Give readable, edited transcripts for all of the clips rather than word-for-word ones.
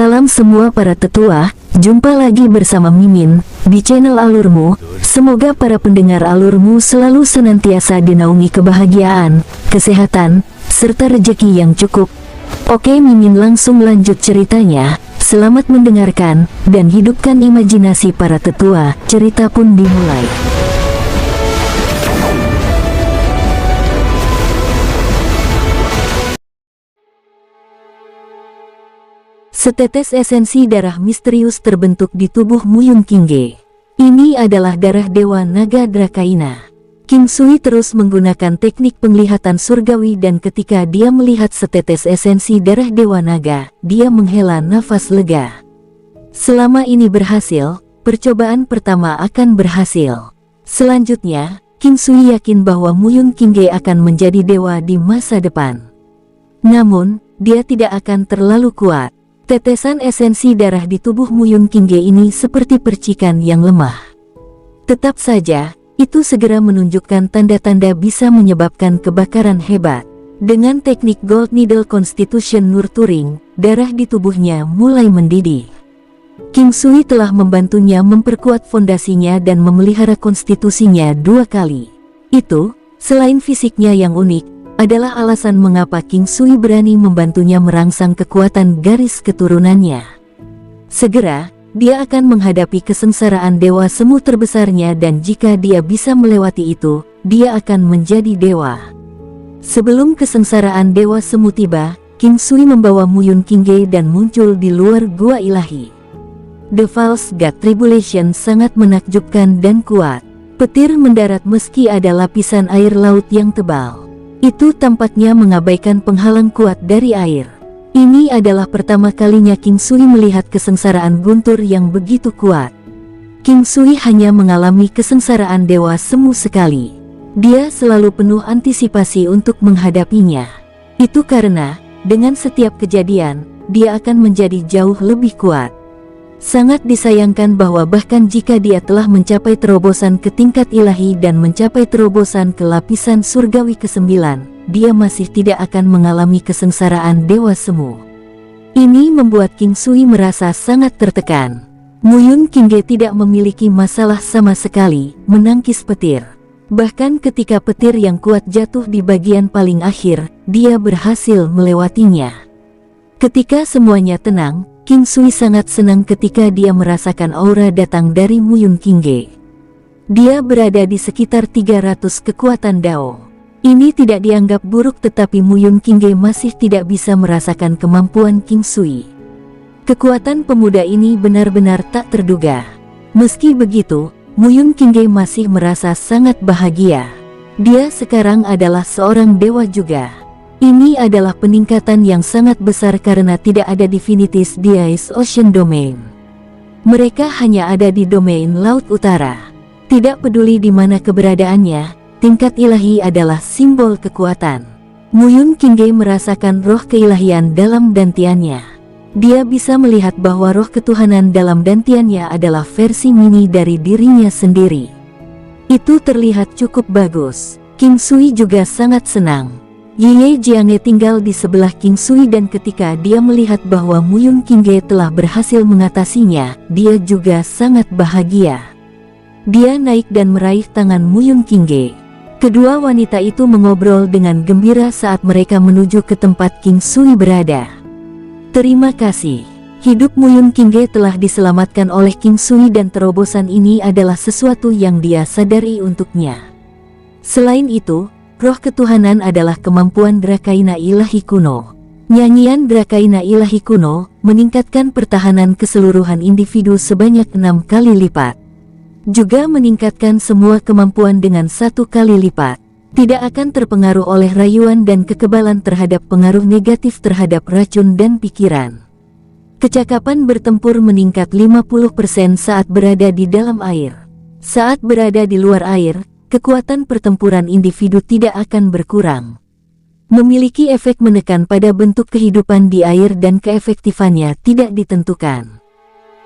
Salam semua para tetua, jumpa lagi bersama Mimin di channel Alurmu. Semoga para pendengar Alurmu selalu senantiasa dinaungi kebahagiaan, kesehatan, serta rezeki yang cukup. Oke, Mimin langsung lanjut ceritanya. Selamat mendengarkan dan hidupkan imajinasi para tetua. Cerita pun dimulai. Setetes esensi darah misterius terbentuk di tubuh Muyun Kingge. Ini adalah darah Dewa Naga Drakaina. King Sui terus menggunakan teknik penglihatan surgawi dan ketika dia melihat setetes esensi darah Dewa Naga, dia menghela nafas lega. Selama ini berhasil, percobaan pertama akan berhasil. Selanjutnya, King Sui yakin bahwa Muyun Kingge akan menjadi dewa di masa depan. Namun, dia tidak akan terlalu kuat. Tetesan esensi darah di tubuh Muyun Kingge ini seperti percikan yang lemah. Tetap saja, itu segera menunjukkan tanda-tanda bisa menyebabkan kebakaran hebat. Dengan teknik Gold Needle Constitution Nurturing, darah di tubuhnya mulai mendidih. King Sui telah membantunya memperkuat fondasinya dan memelihara konstitusinya 2 kali. Itu, selain fisiknya yang unik, adalah alasan mengapa King Sui berani membantunya merangsang kekuatan garis keturunannya. Segera, dia akan menghadapi kesengsaraan dewa semu terbesarnya dan jika dia bisa melewati itu, dia akan menjadi dewa. Sebelum kesengsaraan dewa semu tiba, King Sui membawa Muyun Kingge dan muncul di luar gua ilahi. The False God Tribulation sangat menakjubkan dan kuat. Petir mendarat meski ada lapisan air laut yang tebal. Itu tampaknya mengabaikan penghalang kuat dari air. Ini adalah pertama kalinya King Sui melihat kesengsaraan guntur yang begitu kuat. King Sui hanya mengalami kesengsaraan dewa semu sekali. Dia selalu penuh antisipasi untuk menghadapinya. Itu karena, dengan setiap kejadian, dia akan menjadi jauh lebih kuat. Sangat disayangkan bahwa bahkan jika dia telah mencapai terobosan ke tingkat ilahi dan mencapai terobosan ke lapisan surgawi ke-9, dia masih tidak akan mengalami kesengsaraan dewa semu. Ini membuat King Sui merasa sangat tertekan. Muyun Kingge tidak memiliki masalah sama sekali menangkis petir. Bahkan ketika petir yang kuat jatuh di bagian paling akhir, dia berhasil melewatinya. Ketika semuanya tenang, King Sui sangat senang ketika dia merasakan aura datang dari Muyun Kingge. Dia berada di sekitar 300 kekuatan Dao. Ini tidak dianggap buruk tetapi Muyun Kingge masih tidak bisa merasakan kemampuan King Sui. Kekuatan pemuda ini benar-benar tak terduga. Meski begitu, Muyun Kingge masih merasa sangat bahagia. Dia sekarang adalah seorang dewa juga. Ini adalah peningkatan yang sangat besar karena tidak ada Divinities di Ice Ocean Domain. Mereka hanya ada di domain Laut Utara. Tidak peduli di mana keberadaannya, tingkat ilahi adalah simbol kekuatan. Muyun Kingge merasakan roh keilahian dalam dantiannya. Dia bisa melihat bahwa roh ketuhanan dalam dantiannya adalah versi mini dari dirinya sendiri. Itu terlihat cukup bagus. King Sui juga sangat senang. Ye Jiange tinggal di sebelah King Sui dan ketika dia melihat bahwa Muyun Kingge telah berhasil mengatasinya, dia juga sangat bahagia. Dia naik dan meraih tangan Muyun Kingge. Kedua wanita itu mengobrol dengan gembira saat mereka menuju ke tempat King Sui berada. Terima kasih. Hidup Muyun Kingge telah diselamatkan oleh King Sui dan terobosan ini adalah sesuatu yang dia sadari untuknya. Selain itu, roh ketuhanan adalah kemampuan Drakaina ilahi kuno. Nyanyian Drakaina ilahi kuno meningkatkan pertahanan keseluruhan individu sebanyak 6 kali lipat. Juga meningkatkan semua kemampuan dengan 1 kali lipat. Tidak akan terpengaruh oleh rayuan dan kekebalan terhadap pengaruh negatif terhadap racun dan pikiran. Kecakapan bertempur meningkat 50% saat berada di dalam air. Saat berada di luar air, kekuatan pertempuran individu tidak akan berkurang. Memiliki efek menekan pada bentuk kehidupan di air dan keefektifannya tidak ditentukan.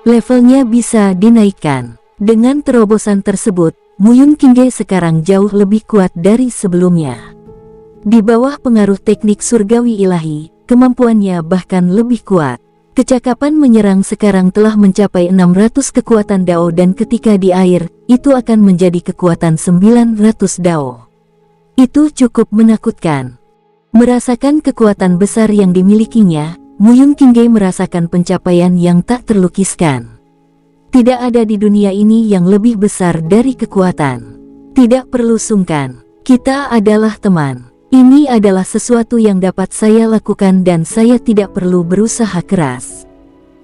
Levelnya bisa dinaikkan. Dengan terobosan tersebut, Muyun Kingge sekarang jauh lebih kuat dari sebelumnya. Di bawah pengaruh teknik surgawi ilahi, kemampuannya bahkan lebih kuat. Kecakapan menyerang sekarang telah mencapai 600 kekuatan Dao dan ketika di air, itu akan menjadi kekuatan 900 Dao. Itu cukup menakutkan. Merasakan kekuatan besar yang dimilikinya, Muyun Qingge merasakan pencapaian yang tak terlukiskan. Tidak ada di dunia ini yang lebih besar dari kekuatan. Tidak perlu sungkan, kita adalah teman. Ini adalah sesuatu yang dapat saya lakukan dan saya tidak perlu berusaha keras.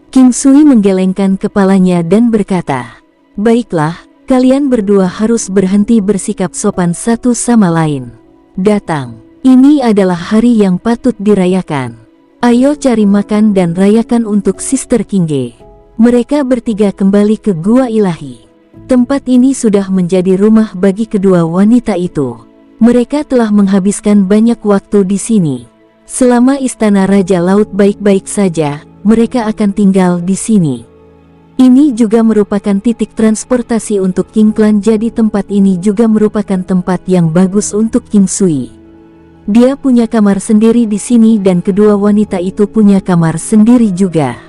King Sui menggelengkan kepalanya dan berkata, "Baiklah, kalian berdua harus berhenti bersikap sopan satu sama lain. Datang, ini adalah hari yang patut dirayakan. Ayo cari makan dan rayakan untuk Sister Qingge." Mereka bertiga kembali ke Gua Ilahi. Tempat ini sudah menjadi rumah bagi kedua wanita itu. Mereka telah menghabiskan banyak waktu di sini. Selama Istana Raja Laut baik-baik saja, mereka akan tinggal di sini. Ini juga merupakan titik transportasi untuk King Clan, jadi tempat ini juga merupakan tempat yang bagus untuk King Sui. Dia punya kamar sendiri di sini dan kedua wanita itu punya kamar sendiri juga.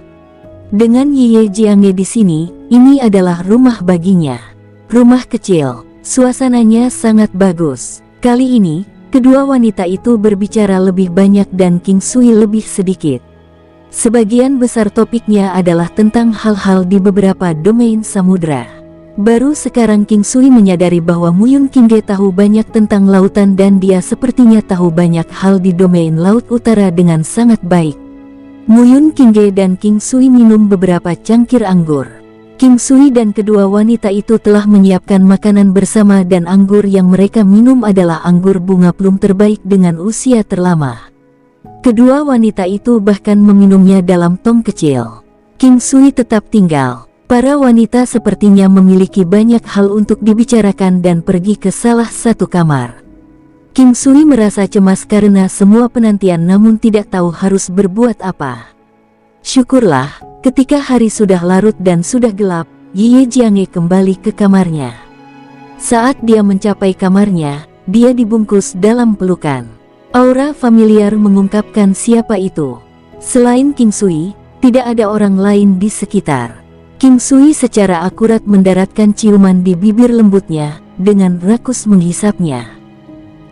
Dengan Ye Jiangge di sini, ini adalah rumah baginya. Rumah kecil, suasananya sangat bagus. Kali ini, kedua wanita itu berbicara lebih banyak dan King Sui lebih sedikit. Sebagian besar topiknya adalah tentang hal-hal di beberapa domain samudra. Baru sekarang King Sui menyadari bahwa Muyun Qingge tahu banyak tentang lautan dan dia sepertinya tahu banyak hal di domain Laut Utara dengan sangat baik. Muyun Qingge dan King Sui minum beberapa cangkir anggur. King Sui dan kedua wanita itu telah menyiapkan makanan bersama dan anggur yang mereka minum adalah anggur bunga plum terbaik dengan usia terlama. Kedua wanita itu bahkan meminumnya dalam tong kecil. King Sui tetap tinggal. Para wanita sepertinya memiliki banyak hal untuk dibicarakan dan pergi ke salah satu kamar. King Sui merasa cemas karena semua penantian namun tidak tahu harus berbuat apa. Syukurlah, ketika hari sudah larut dan sudah gelap, Ye Jiangge kembali ke kamarnya. Saat dia mencapai kamarnya, dia dibungkus dalam pelukan. Aura familiar mengungkapkan siapa itu. Selain King Sui, tidak ada orang lain di sekitar. King Sui secara akurat mendaratkan ciuman di bibir lembutnya, dengan rakus menghisapnya.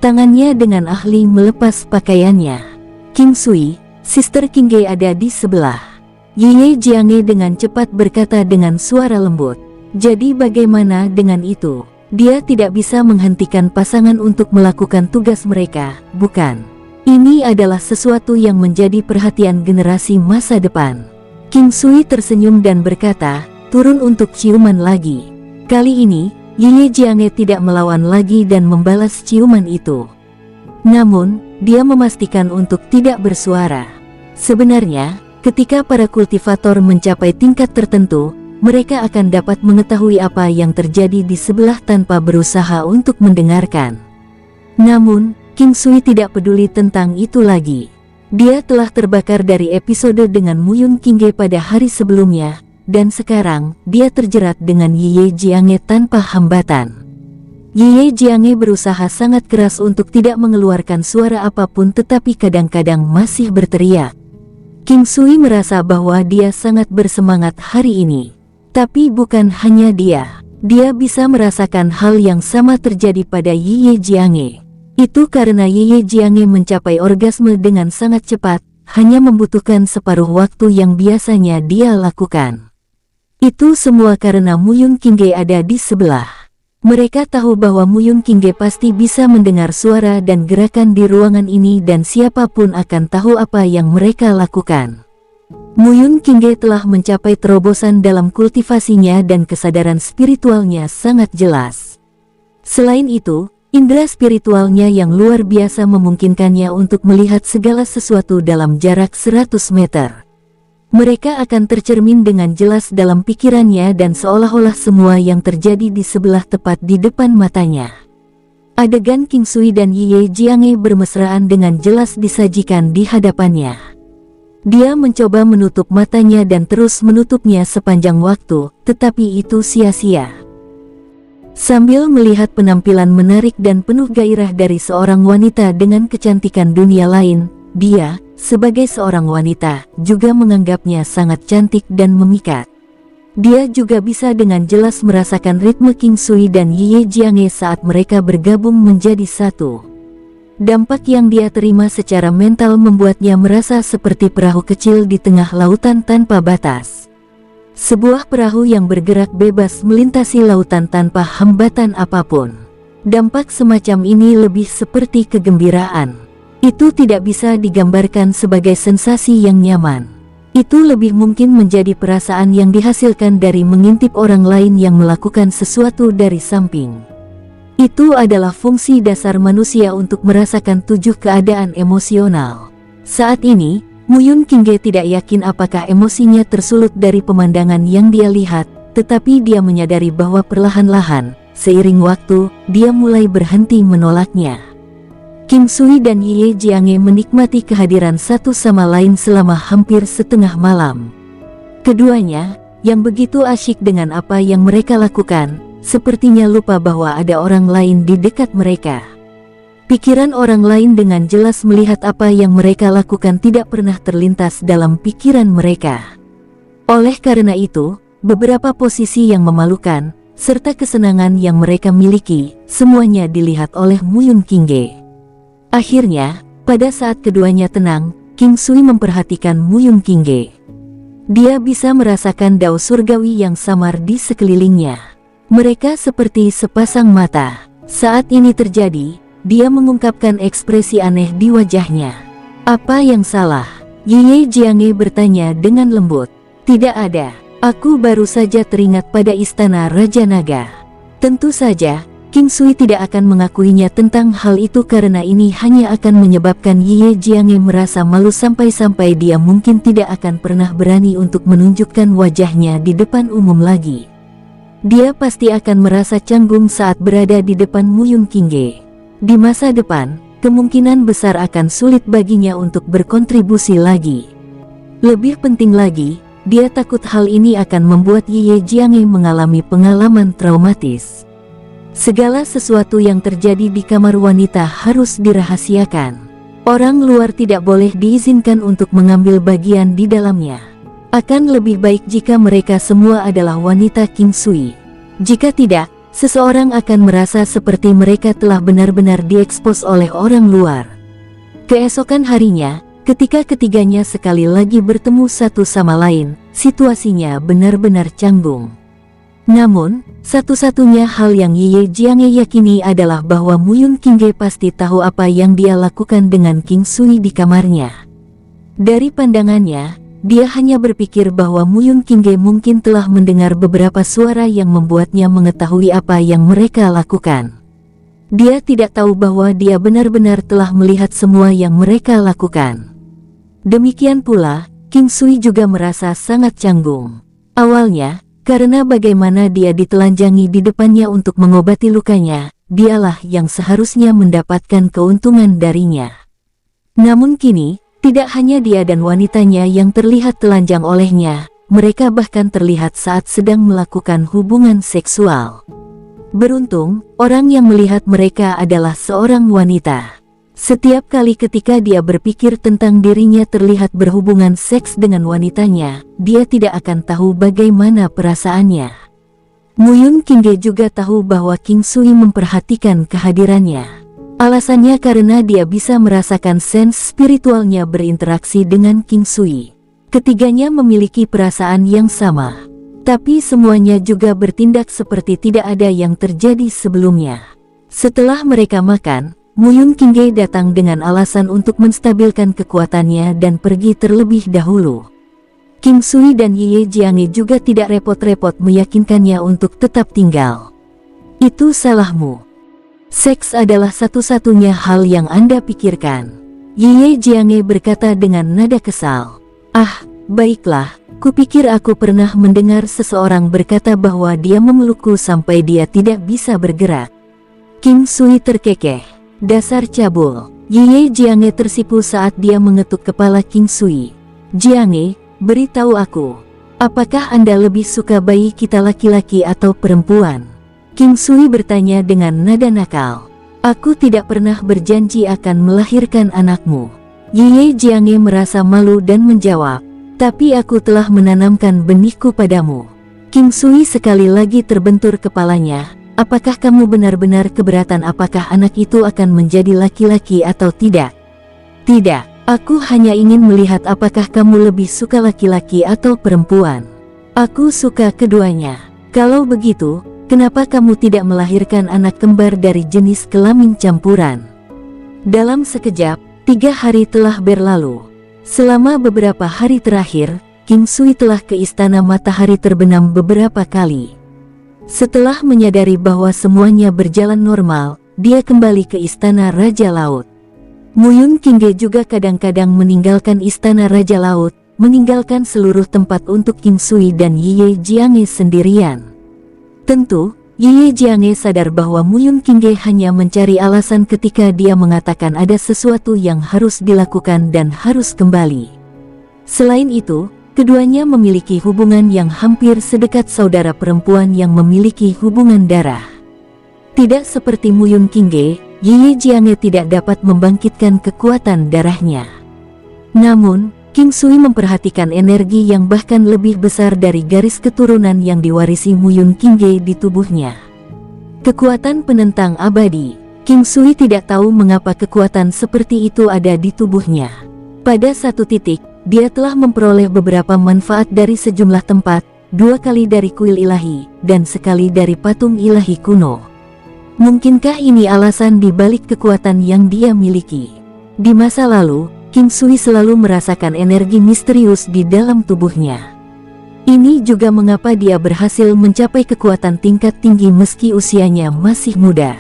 Tangannya dengan ahli melepas pakaiannya. King Sui, Sister Qingge ada di sebelah. Ye Jiangge dengan cepat berkata dengan suara lembut. Jadi bagaimana dengan itu? Dia tidak bisa menghentikan pasangan untuk melakukan tugas mereka, bukan? Ini adalah sesuatu yang menjadi perhatian generasi masa depan. King Sui tersenyum dan berkata, turun untuk ciuman lagi. Kali ini, Ye Jiangge tidak melawan lagi dan membalas ciuman itu. Namun, dia memastikan untuk tidak bersuara. Sebenarnya, ketika para kultivator mencapai tingkat tertentu, mereka akan dapat mengetahui apa yang terjadi di sebelah tanpa berusaha untuk mendengarkan. Namun, King Sui tidak peduli tentang itu lagi. Dia telah terbakar dari episode dengan Muyun Qingge pada hari sebelumnya, dan sekarang, dia terjerat dengan Ye Jiangge tanpa hambatan. Ye Jiangge berusaha sangat keras untuk tidak mengeluarkan suara apapun tetapi kadang-kadang masih berteriak. King Sui merasa bahwa dia sangat bersemangat hari ini. Tapi bukan hanya dia. Dia bisa merasakan hal yang sama terjadi pada Ye Jiangge. Itu karena Ye Jiangge mencapai orgasme dengan sangat cepat, hanya membutuhkan separuh waktu yang biasanya dia lakukan. Itu semua karena Muyun Qingge ada di sebelah. Mereka tahu bahwa Muyun Qingge pasti bisa mendengar suara dan gerakan di ruangan ini dan siapapun akan tahu apa yang mereka lakukan. Muyun Qingge telah mencapai terobosan dalam kultivasinya dan kesadaran spiritualnya sangat jelas. Selain itu, indera spiritualnya yang luar biasa memungkinkannya untuk melihat segala sesuatu dalam jarak 100 meter. Mereka akan tercermin dengan jelas dalam pikirannya dan seolah-olah semua yang terjadi di sebelah tepat di depan matanya. Adegan King Sui dan Ye Jiangge bermesraan dengan jelas disajikan di hadapannya. Dia mencoba menutup matanya dan terus menutupnya sepanjang waktu, tetapi itu sia-sia. Sambil melihat penampilan menarik dan penuh gairah dari seorang wanita dengan kecantikan dunia lain, dia, sebagai seorang wanita, juga menganggapnya sangat cantik dan memikat. Dia juga bisa dengan jelas merasakan ritme King Sui dan Ye Jiange saat mereka bergabung menjadi satu. Dampak yang dia terima secara mental membuatnya merasa seperti perahu kecil di tengah lautan tanpa batas. Sebuah perahu yang bergerak bebas melintasi lautan tanpa hambatan apapun. Dampak semacam ini lebih seperti kegembiraan. Itu tidak bisa digambarkan sebagai sensasi yang nyaman. Itu lebih mungkin menjadi perasaan yang dihasilkan dari mengintip orang lain yang melakukan sesuatu dari samping. Itu adalah fungsi dasar manusia untuk merasakan 7 keadaan emosional. Saat ini, Muyun Qingge tidak yakin apakah emosinya tersulut dari pemandangan yang dia lihat, tetapi dia menyadari bahwa perlahan-lahan, seiring waktu, dia mulai berhenti menolaknya. King Sui dan Ye Jiange menikmati kehadiran satu sama lain selama hampir setengah malam. Keduanya, yang begitu asyik dengan apa yang mereka lakukan, sepertinya lupa bahwa ada orang lain di dekat mereka. Pikiran orang lain dengan jelas melihat apa yang mereka lakukan tidak pernah terlintas dalam pikiran mereka. Oleh karena itu, beberapa posisi yang memalukan, serta kesenangan yang mereka miliki, semuanya dilihat oleh Muyun Qingge. Akhirnya, pada saat keduanya tenang, King Sui memperhatikan Muyun Qingge. Dia bisa merasakan dao surgawi yang samar di sekelilingnya. Mereka seperti sepasang mata. Saat ini terjadi, dia mengungkapkan ekspresi aneh di wajahnya. Apa yang salah? Ye Jiange bertanya dengan lembut. Tidak ada. Aku baru saja teringat pada istana Raja Naga. Tentu saja, King Sui tidak akan mengakuinya tentang hal itu karena ini hanya akan menyebabkan Ye Jiange merasa malu sampai-sampai dia mungkin tidak akan pernah berani untuk menunjukkan wajahnya di depan umum lagi. Dia pasti akan merasa canggung saat berada di depan Muyun Qingge. Di masa depan, kemungkinan besar akan sulit baginya untuk berkontribusi lagi. Lebih penting lagi, dia takut hal ini akan membuat Ye Jiange mengalami pengalaman traumatis. Segala sesuatu yang terjadi di kamar wanita harus dirahasiakan. Orang luar tidak boleh diizinkan untuk mengambil bagian di dalamnya. Akan lebih baik jika mereka semua adalah wanita King Sui. Jika tidak, seseorang akan merasa seperti mereka telah benar-benar diekspos oleh orang luar. Keesokan harinya, ketika ketiganya sekali lagi bertemu satu sama lain, situasinya benar-benar canggung. Namun, satu-satunya hal yang Ye Jiange yakini adalah bahwa Muyun Qingge pasti tahu apa yang dia lakukan dengan King Sui di kamarnya. Dari pandangannya, dia hanya berpikir bahwa Muyun Qingge mungkin telah mendengar beberapa suara yang membuatnya mengetahui apa yang mereka lakukan. Dia tidak tahu bahwa dia benar-benar telah melihat semua yang mereka lakukan. Demikian pula, King Sui juga merasa sangat canggung. Awalnya, karena bagaimana dia ditelanjangi di depannya untuk mengobati lukanya, dialah yang seharusnya mendapatkan keuntungan darinya. Namun kini, tidak hanya dia dan wanitanya yang terlihat telanjang olehnya, mereka bahkan terlihat saat sedang melakukan hubungan seksual. Beruntung, orang yang melihat mereka adalah seorang wanita. Setiap kali ketika dia berpikir tentang dirinya terlihat berhubungan seks dengan wanitanya, dia tidak akan tahu bagaimana perasaannya. Muyun Qingge juga tahu bahwa King Sui memperhatikan kehadirannya. Alasannya karena dia bisa merasakan sense spiritualnya berinteraksi dengan King Sui. Ketiganya memiliki perasaan yang sama. Tapi semuanya juga bertindak seperti tidak ada yang terjadi sebelumnya. Setelah mereka makan, Muyun Qingge datang dengan alasan untuk menstabilkan kekuatannya dan pergi terlebih dahulu. King Sui dan Ye Jiange juga tidak repot-repot meyakinkannya untuk tetap tinggal. Itu salahmu. Seks adalah satu-satunya hal yang Anda pikirkan. Ye Jiange berkata dengan nada kesal. Ah, baiklah, kupikir aku pernah mendengar seseorang berkata bahwa dia memelukku sampai dia tidak bisa bergerak. King Sui terkekeh. Dasar cabul. Ye Jiange tersipu saat dia mengetuk kepala King Sui. Jiange, beritahu aku, apakah Anda lebih suka bayi kita laki-laki atau perempuan? King Sui bertanya dengan nada nakal. Aku tidak pernah berjanji akan melahirkan anakmu. Ye Jiange merasa malu dan menjawab, "Tapi aku telah menanamkan benihku padamu." King Sui sekali lagi terbentur kepalanya. "Apakah kamu benar-benar keberatan apakah anak itu akan menjadi laki-laki atau tidak?" "Tidak, aku hanya ingin melihat apakah kamu lebih suka laki-laki atau perempuan." "Aku suka keduanya." "Kalau begitu, kenapa kamu tidak melahirkan anak kembar dari jenis kelamin campuran?" Dalam sekejap, 3 hari telah berlalu. Selama beberapa hari terakhir, King Sui telah ke istana matahari terbenam beberapa kali. Setelah menyadari bahwa semuanya berjalan normal, dia kembali ke istana Raja Laut. Muyun Qingge juga kadang-kadang meninggalkan istana Raja Laut, meninggalkan seluruh tempat untuk King Sui dan Ye Jiange sendirian. Tentu, Ye Jiange sadar bahwa Muyun Qingge hanya mencari alasan ketika dia mengatakan ada sesuatu yang harus dilakukan dan harus kembali. Selain itu, keduanya memiliki hubungan yang hampir sedekat saudara perempuan yang memiliki hubungan darah. Tidak seperti Muyun Qingge, Ye Jiange tidak dapat membangkitkan kekuatan darahnya. Namun, King Sui memperhatikan energi yang bahkan lebih besar dari garis keturunan yang diwarisi Muyun Qingge di tubuhnya. Kekuatan penentang abadi. King Sui tidak tahu mengapa kekuatan seperti itu ada di tubuhnya. Pada satu titik, dia telah memperoleh beberapa manfaat dari sejumlah tempat, 2 kali dari kuil ilahi, dan sekali dari patung ilahi kuno. Mungkinkah ini alasan di balik kekuatan yang dia miliki? Di masa lalu, King Sui selalu merasakan energi misterius di dalam tubuhnya. Ini juga mengapa dia berhasil mencapai kekuatan tingkat tinggi meski usianya masih muda.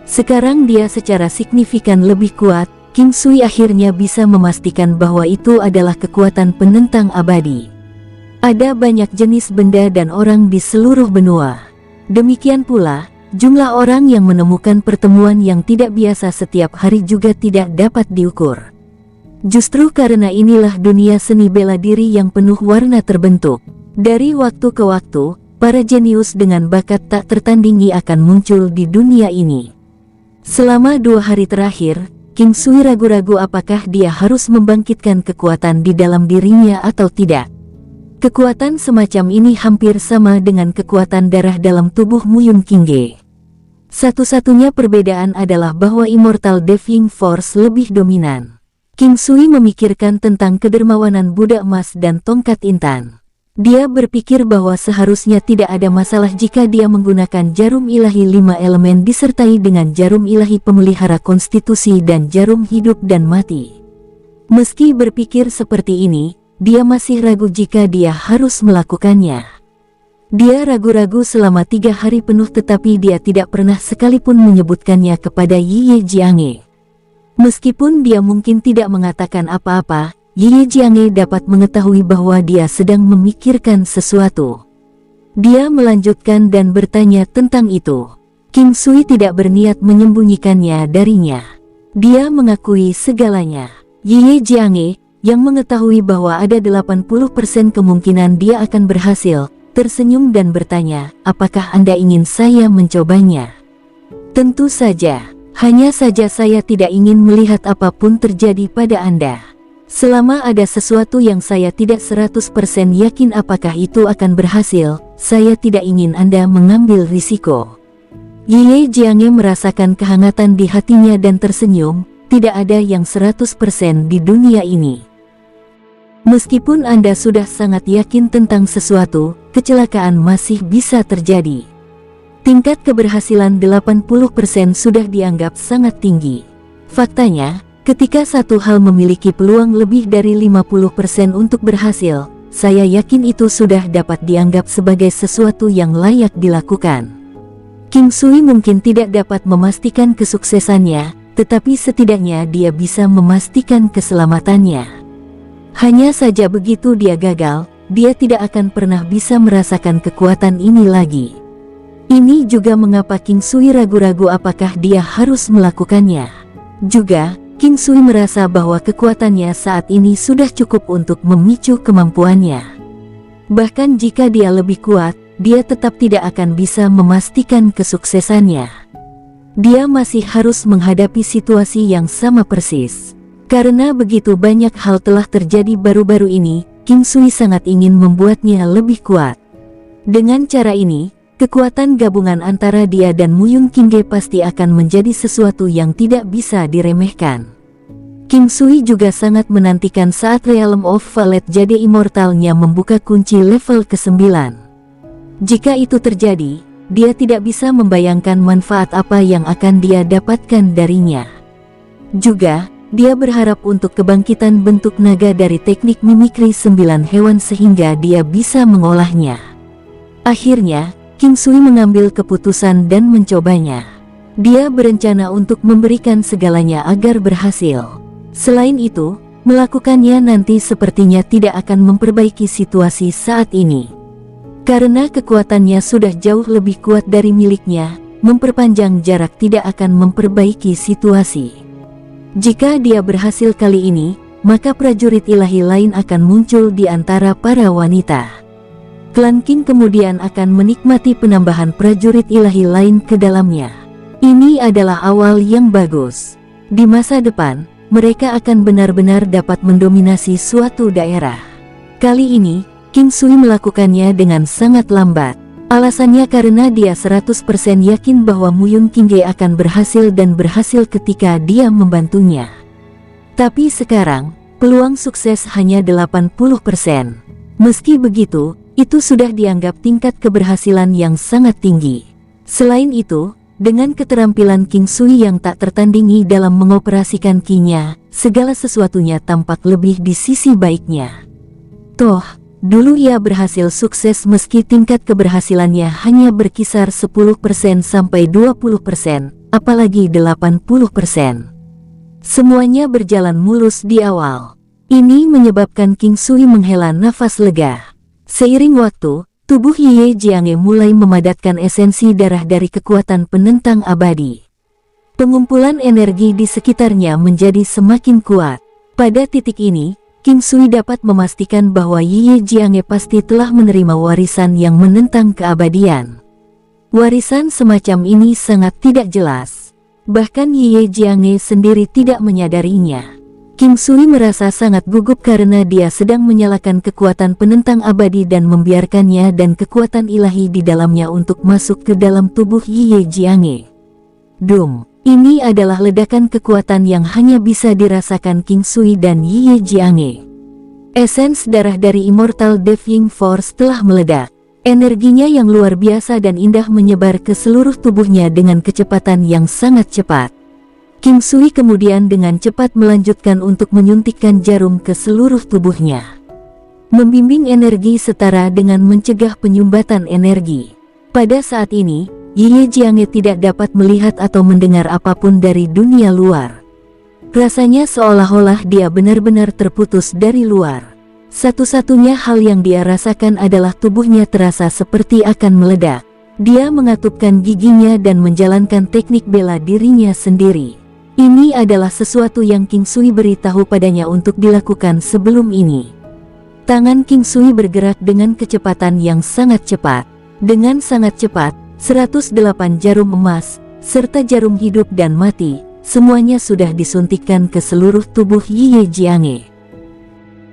Sekarang dia secara signifikan lebih kuat. King Sui akhirnya bisa memastikan bahwa itu adalah kekuatan penentang abadi. Ada banyak jenis benda dan orang di seluruh benua. Demikian pula, jumlah orang yang menemukan pertemuan yang tidak biasa setiap hari juga tidak dapat diukur. Justru karena inilah dunia seni bela diri yang penuh warna terbentuk. Dari waktu ke waktu, para jenius dengan bakat tak tertandingi akan muncul di dunia ini. Selama 2 hari terakhir, King Sui ragu-ragu apakah dia harus membangkitkan kekuatan di dalam dirinya atau tidak. Kekuatan semacam ini hampir sama dengan kekuatan darah dalam tubuh Muyun Qingge. Satu-satunya perbedaan adalah bahwa Immortal Divine Force lebih dominan. King Sui memikirkan tentang kedermawanan Budak Emas dan Tongkat Intan. Dia berpikir bahwa seharusnya tidak ada masalah jika dia menggunakan jarum ilahi 5 elemen disertai dengan jarum ilahi pemelihara konstitusi dan jarum hidup dan mati. Meski berpikir seperti ini, dia masih ragu jika dia harus melakukannya. Dia ragu-ragu selama 3 hari penuh tetapi dia tidak pernah sekalipun menyebutkannya kepada Ye Jiange. Meskipun dia mungkin tidak mengatakan apa-apa, Ye Jiange dapat mengetahui bahwa dia sedang memikirkan sesuatu. Dia melanjutkan dan bertanya tentang itu. King Sui tidak berniat menyembunyikannya darinya. Dia mengakui segalanya. Ye Jiange, yang mengetahui bahwa ada 80% kemungkinan dia akan berhasil, tersenyum dan bertanya, "Apakah Anda ingin saya mencobanya?" "Tentu saja. Hanya saja saya tidak ingin melihat apapun terjadi pada Anda. Selama ada sesuatu yang saya tidak 100% yakin apakah itu akan berhasil, saya tidak ingin Anda mengambil risiko." Ye Jiange merasakan kehangatan di hatinya dan tersenyum. Tidak ada yang 100% di dunia ini. Meskipun Anda sudah sangat yakin tentang sesuatu, kecelakaan masih bisa terjadi. Tingkat keberhasilan 80% sudah dianggap sangat tinggi. Faktanya, ketika satu hal memiliki peluang lebih dari 50% untuk berhasil, saya yakin itu sudah dapat dianggap sebagai sesuatu yang layak dilakukan. King Sui mungkin tidak dapat memastikan kesuksesannya, tetapi setidaknya dia bisa memastikan keselamatannya. Hanya saja begitu dia gagal, dia tidak akan pernah bisa merasakan kekuatan ini lagi. Ini juga mengapa King Sui ragu-ragu apakah dia harus melakukannya. Juga, King Sui merasa bahwa kekuatannya saat ini sudah cukup untuk memicu kemampuannya. Bahkan jika dia lebih kuat, dia tetap tidak akan bisa memastikan kesuksesannya. Dia masih harus menghadapi situasi yang sama persis. Karena begitu banyak hal telah terjadi baru-baru ini, King Sui sangat ingin membuatnya lebih kuat. Dengan cara ini, kekuatan gabungan antara dia dan Muyun Qingge pasti akan menjadi sesuatu yang tidak bisa diremehkan. King Sui juga sangat menantikan saat Realm of Valet Jade Immortalnya membuka kunci level ke-9. Jika itu terjadi, dia tidak bisa membayangkan manfaat apa yang akan dia dapatkan darinya. Juga, dia berharap untuk kebangkitan bentuk naga dari teknik mimikri 9 hewan sehingga dia bisa mengolahnya. Akhirnya, King Sui mengambil keputusan dan mencobanya. Dia berencana untuk memberikan segalanya agar berhasil. Selain itu, melakukannya nanti sepertinya tidak akan memperbaiki situasi saat ini. Karena kekuatannya sudah jauh lebih kuat dari miliknya, memperpanjang jarak tidak akan memperbaiki situasi. Jika dia berhasil kali ini, maka prajurit ilahi lain akan muncul di antara para wanita. Klan Qing kemudian akan menikmati penambahan prajurit ilahi lain ke dalamnya. Ini adalah awal yang bagus. Di masa depan, mereka akan benar-benar dapat mendominasi suatu daerah. Kali ini, King Sui melakukannya dengan sangat lambat. Alasannya karena dia 100% yakin bahwa Muyun Qingge akan berhasil dan berhasil ketika dia membantunya. Tapi sekarang, peluang sukses hanya 80%. Meski begitu, itu sudah dianggap tingkat keberhasilan yang sangat tinggi. Selain itu, dengan keterampilan King Sui yang tak tertandingi dalam mengoperasikan ki-nya, segala sesuatunya tampak lebih di sisi baiknya. Toh, dulu ia berhasil sukses meski tingkat keberhasilannya hanya berkisar 10% sampai 20%, apalagi 80%. Semuanya berjalan mulus di awal. Ini menyebabkan King Sui menghela nafas lega. Seiring waktu, tubuh Ye Jiange mulai memadatkan esensi darah dari kekuatan penentang abadi. Pengumpulan energi di sekitarnya menjadi semakin kuat. Pada titik ini, King Sui dapat memastikan bahwa Ye Jiange pasti telah menerima warisan yang menentang keabadian. Warisan semacam ini sangat tidak jelas. Bahkan Ye Jiange sendiri tidak menyadarinya. King Sui merasa sangat gugup karena dia sedang menyalakan kekuatan penentang abadi dan membiarkannya dan kekuatan ilahi di dalamnya untuk masuk ke dalam tubuh Ye Jiange. Dum, ini adalah ledakan kekuatan yang hanya bisa dirasakan King Sui dan Ye Jiange. Esens darah dari Immortal Deving Force telah meledak. Energinya yang luar biasa dan indah menyebar ke seluruh tubuhnya dengan kecepatan yang sangat cepat. King Sui kemudian dengan cepat melanjutkan untuk menyuntikkan jarum ke seluruh tubuhnya. Membimbing energi setara dengan mencegah penyumbatan energi. Pada saat ini, Ye Jiange tidak dapat melihat atau mendengar apapun dari dunia luar. Rasanya seolah-olah dia benar-benar terputus dari luar. Satu-satunya hal yang dia rasakan adalah tubuhnya terasa seperti akan meledak. Dia mengatupkan giginya dan menjalankan teknik bela dirinya sendiri. Ini adalah sesuatu yang King Sui beritahu padanya untuk dilakukan sebelum ini. Tangan King Sui bergerak dengan kecepatan yang sangat cepat. Dengan sangat cepat, 108 jarum emas, serta jarum hidup dan mati, semuanya sudah disuntikkan ke seluruh tubuh Ye Jiange.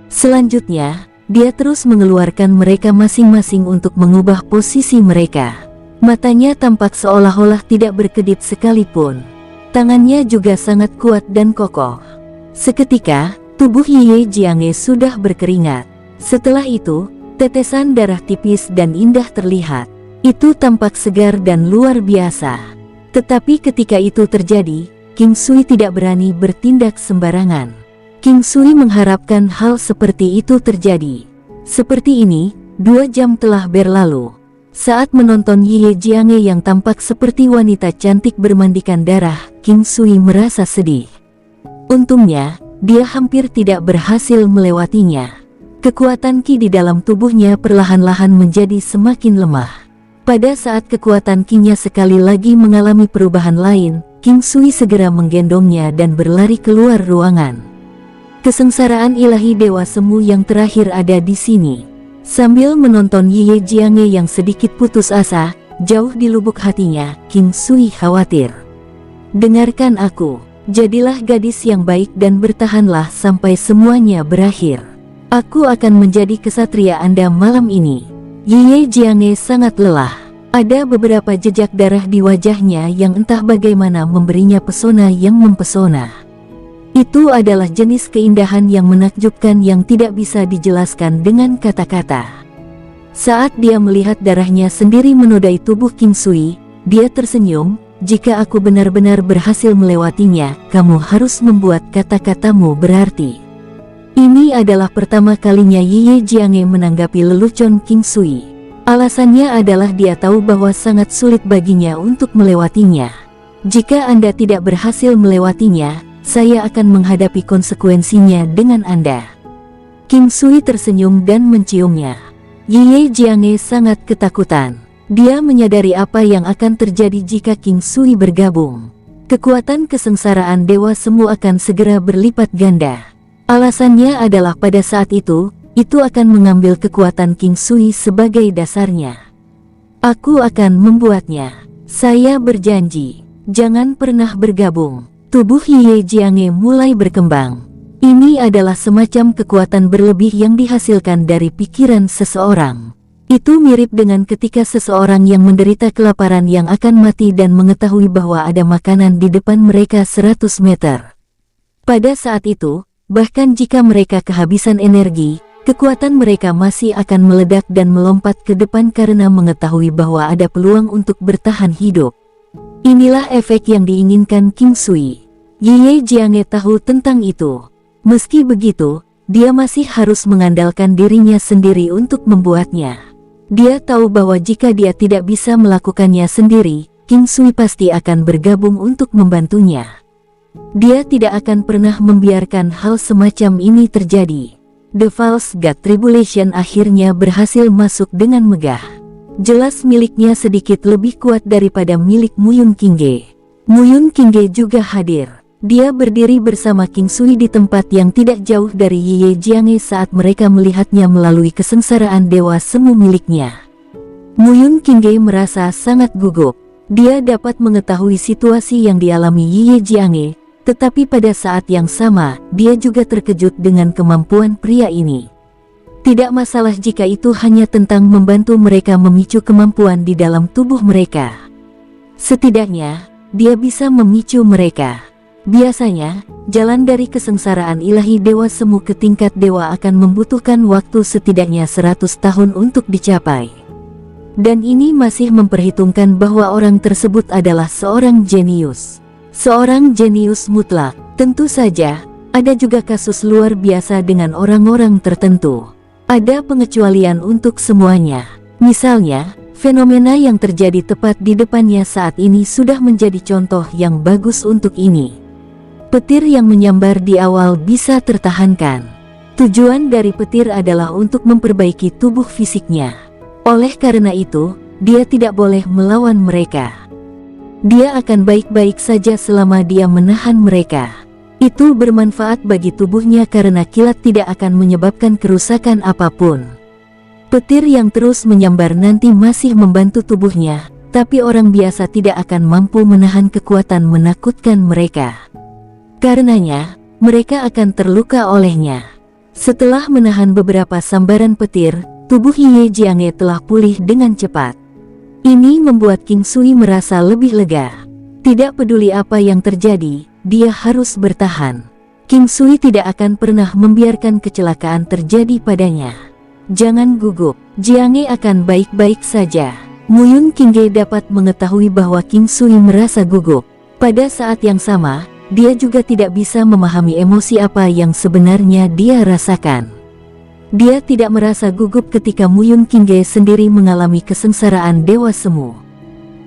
Selanjutnya, dia terus mengeluarkan mereka masing-masing untuk mengubah posisi mereka. Matanya tampak seolah-olah tidak berkedip sekalipun. Tangannya juga sangat kuat dan kokoh. Seketika, tubuh Ye Jiange sudah berkeringat. Setelah itu, tetesan darah tipis dan indah terlihat. Itu tampak segar dan luar biasa. Tetapi ketika itu terjadi, King Sui tidak berani bertindak sembarangan. King Sui mengharapkan hal seperti itu terjadi. Seperti ini, 2 jam telah berlalu. Saat menonton Ye Jiange yang tampak seperti wanita cantik bermandikan darah, King Sui merasa sedih. Untungnya, dia hampir tidak berhasil melewatinya. Kekuatan ki di dalam tubuhnya perlahan-lahan menjadi semakin lemah. Pada saat kekuatan ki-nya sekali lagi mengalami perubahan lain, King Sui segera menggendongnya dan berlari keluar ruangan. Kesengsaraan ilahi Dewa Semu yang terakhir ada di sini. Sambil menonton Ye Jiange yang sedikit putus asa, jauh di lubuk hatinya, King Sui khawatir. Dengarkan aku. Jadilah gadis yang baik dan bertahanlah sampai semuanya berakhir. Aku akan menjadi kesatria Anda malam ini." Ye Jiange sangat lelah. Ada beberapa jejak darah di wajahnya yang entah bagaimana memberinya pesona yang mempesona. Itu adalah jenis keindahan yang menakjubkan yang tidak bisa dijelaskan dengan kata-kata. Saat dia melihat darahnya sendiri menodai tubuh King Sui, dia tersenyum. "Jika aku benar-benar berhasil melewatinya, kamu harus membuat kata-katamu berarti." Ini adalah pertama kalinya Ye Jiange menanggapi lelucon King Sui. Alasannya adalah dia tahu bahwa sangat sulit baginya untuk melewatinya. "Jika Anda tidak berhasil melewatinya, saya akan menghadapi konsekuensinya dengan Anda." King Sui tersenyum dan menciumnya. Ye Jiange sangat ketakutan. Dia menyadari apa yang akan terjadi jika King Sui bergabung. Kekuatan kesengsaraan dewa semu akan segera berlipat ganda. Alasannya adalah pada saat itu akan mengambil kekuatan King Sui sebagai dasarnya. "Aku akan membuatnya. Saya berjanji. Jangan pernah bergabung." Tubuh Ye Jiange mulai berkembang. Ini adalah semacam kekuatan berlebih yang dihasilkan dari pikiran seseorang. Itu mirip dengan ketika seseorang yang menderita kelaparan yang akan mati dan mengetahui bahwa ada makanan di depan mereka 100 meter. Pada saat itu, bahkan jika mereka kehabisan energi, kekuatan mereka masih akan meledak dan melompat ke depan karena mengetahui bahwa ada peluang untuk bertahan hidup. Inilah efek yang diinginkan King Sui. Ye Jiange tahu tentang itu. Meski begitu, dia masih harus mengandalkan dirinya sendiri untuk membuatnya. Dia tahu bahwa jika dia tidak bisa melakukannya sendiri, King Sui pasti akan bergabung untuk membantunya. Dia tidak akan pernah membiarkan hal semacam ini terjadi. The False God Tribulation akhirnya berhasil masuk dengan megah. Jelas miliknya sedikit lebih kuat daripada milik Muyun Qingge. Muyun Qingge juga hadir. Dia berdiri bersama King Sui di tempat yang tidak jauh dari Ye Jiange saat mereka melihatnya melalui kesengsaraan dewa semu miliknya. Muyun Qingge merasa sangat gugup. Dia dapat mengetahui situasi yang dialami Ye Jiange, tetapi pada saat yang sama, dia juga terkejut dengan kemampuan pria ini. Tidak masalah jika itu hanya tentang membantu mereka memicu kemampuan di dalam tubuh mereka. Setidaknya, dia bisa memicu mereka. Biasanya, jalan dari kesengsaraan ilahi dewa semu ke tingkat dewa akan membutuhkan waktu setidaknya 100 tahun untuk dicapai. Dan ini masih memperhitungkan bahwa orang tersebut adalah seorang jenius. Seorang jenius mutlak. Tentu saja, ada juga kasus luar biasa dengan orang-orang tertentu. Ada pengecualian untuk semuanya. Misalnya, fenomena yang terjadi tepat di depannya saat ini sudah menjadi contoh yang bagus untuk ini. Petir yang menyambar di awal bisa tertahankan. Tujuan dari petir adalah untuk memperbaiki tubuh fisiknya. Oleh karena itu, dia tidak boleh melawan mereka. Dia akan baik-baik saja selama dia menahan mereka. Itu bermanfaat bagi tubuhnya karena kilat tidak akan menyebabkan kerusakan apapun. Petir yang terus menyambar nanti masih membantu tubuhnya, tapi orang biasa tidak akan mampu menahan kekuatan menakutkan mereka. Karenanya, mereka akan terluka olehnya. Setelah menahan beberapa sambaran petir, tubuh Ye Jiange telah pulih dengan cepat. Ini membuat King Sui merasa lebih lega. Tidak peduli apa yang terjadi, dia harus bertahan. King Sui tidak akan pernah membiarkan kecelakaan terjadi padanya. Jangan gugup, Jiange akan baik-baik saja. Muyun Qingge dapat mengetahui bahwa King Sui merasa gugup. Pada saat yang sama, dia juga tidak bisa memahami emosi apa yang sebenarnya dia rasakan. Dia tidak merasa gugup ketika Muyun Qingge sendiri mengalami kesengsaraan dewa semu.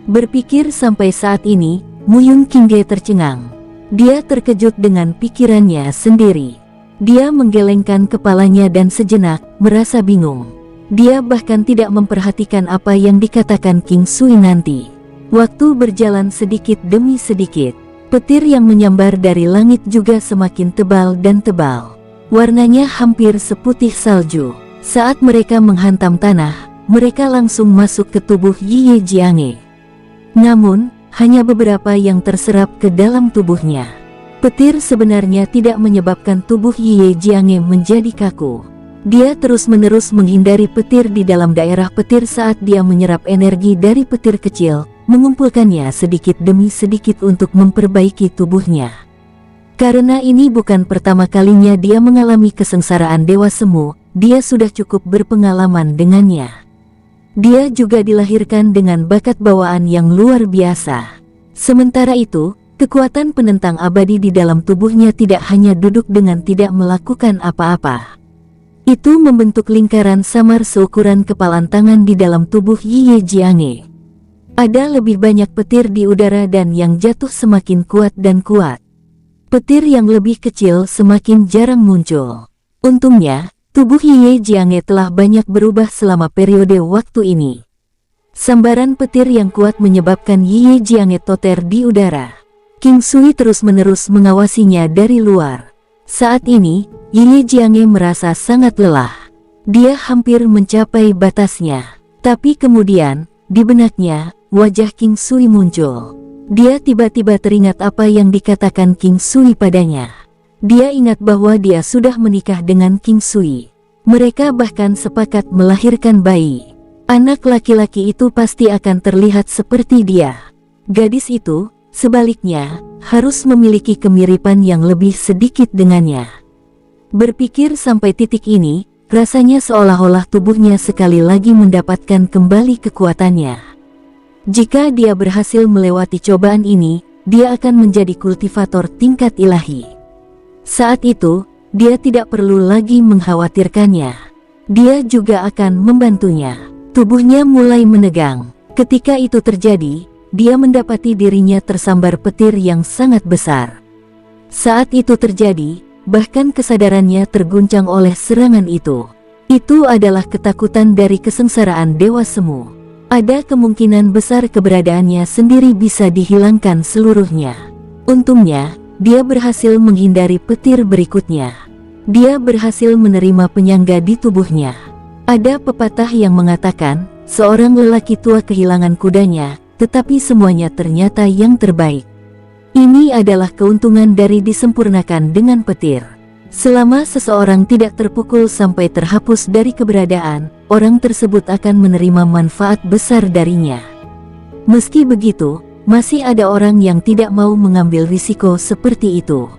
Berpikir sampai saat ini, Muyun Qingge tercengang. Dia terkejut dengan pikirannya sendiri. Dia menggelengkan kepalanya dan sejenak merasa bingung. Dia bahkan tidak memperhatikan apa yang dikatakan King Sui nanti. Waktu berjalan sedikit demi sedikit. Petir yang menyambar dari langit juga semakin tebal dan tebal. Warnanya hampir seputih salju. Saat mereka menghantam tanah, mereka langsung masuk ke tubuh Ye Jiange. Namun, hanya beberapa yang terserap ke dalam tubuhnya. Petir sebenarnya tidak menyebabkan tubuh Ye Jianghe menjadi kaku. Dia terus-menerus menghindari petir di dalam daerah petir saat dia menyerap energi dari petir kecil, mengumpulkannya sedikit demi sedikit untuk memperbaiki tubuhnya. Karena ini bukan pertama kalinya dia mengalami kesengsaraan Dewa Semu, dia sudah cukup berpengalaman dengannya. Dia juga dilahirkan dengan bakat bawaan yang luar biasa. Sementara itu, kekuatan penentang abadi di dalam tubuhnya tidak hanya duduk dengan tidak melakukan apa-apa. Itu membentuk lingkaran samar seukuran kepalan tangan di dalam tubuh Ye Jianghe. Ada lebih banyak petir di udara dan yang jatuh semakin kuat dan kuat. Petir yang lebih kecil semakin jarang muncul. Untungnya, tubuh Ye Jianghe telah banyak berubah selama periode waktu ini. Sambaran petir yang kuat menyebabkan Ye Jianghe toter di udara. King Sui terus-menerus mengawasinya dari luar. Saat ini, Ye Jianghe merasa sangat lelah. Dia hampir mencapai batasnya. Tapi kemudian, di benaknya, wajah King Sui muncul. Dia tiba-tiba teringat apa yang dikatakan King Sui padanya. Dia ingat bahwa dia sudah menikah dengan King Sui. Mereka bahkan sepakat melahirkan bayi. Anak laki-laki itu pasti akan terlihat seperti dia. Gadis itu, sebaliknya, harus memiliki kemiripan yang lebih sedikit dengannya. Berpikir sampai titik ini, rasanya seolah-olah tubuhnya sekali lagi mendapatkan kembali kekuatannya. Jika dia berhasil melewati cobaan ini, dia akan menjadi kultivator tingkat ilahi. Saat itu, dia tidak perlu lagi mengkhawatirkannya. Dia juga akan membantunya. Tubuhnya mulai menegang. Ketika itu terjadi, dia mendapati dirinya tersambar petir yang sangat besar. Saat itu terjadi, bahkan kesadarannya terguncang oleh serangan itu. Itu adalah ketakutan dari kesengsaraan Dewa Semu. Ada kemungkinan besar keberadaannya sendiri bisa dihilangkan seluruhnya. Untungnya, dia berhasil menghindari petir berikutnya. Dia berhasil menerima penyangga di tubuhnya. Ada pepatah yang mengatakan, seorang lelaki tua kehilangan kudanya, tetapi semuanya ternyata yang terbaik. Ini adalah keuntungan dari disempurnakan dengan petir. Selama seseorang tidak terpukul sampai terhapus dari keberadaan, orang tersebut akan menerima manfaat besar darinya. Meski begitu, masih ada orang yang tidak mau mengambil risiko seperti itu.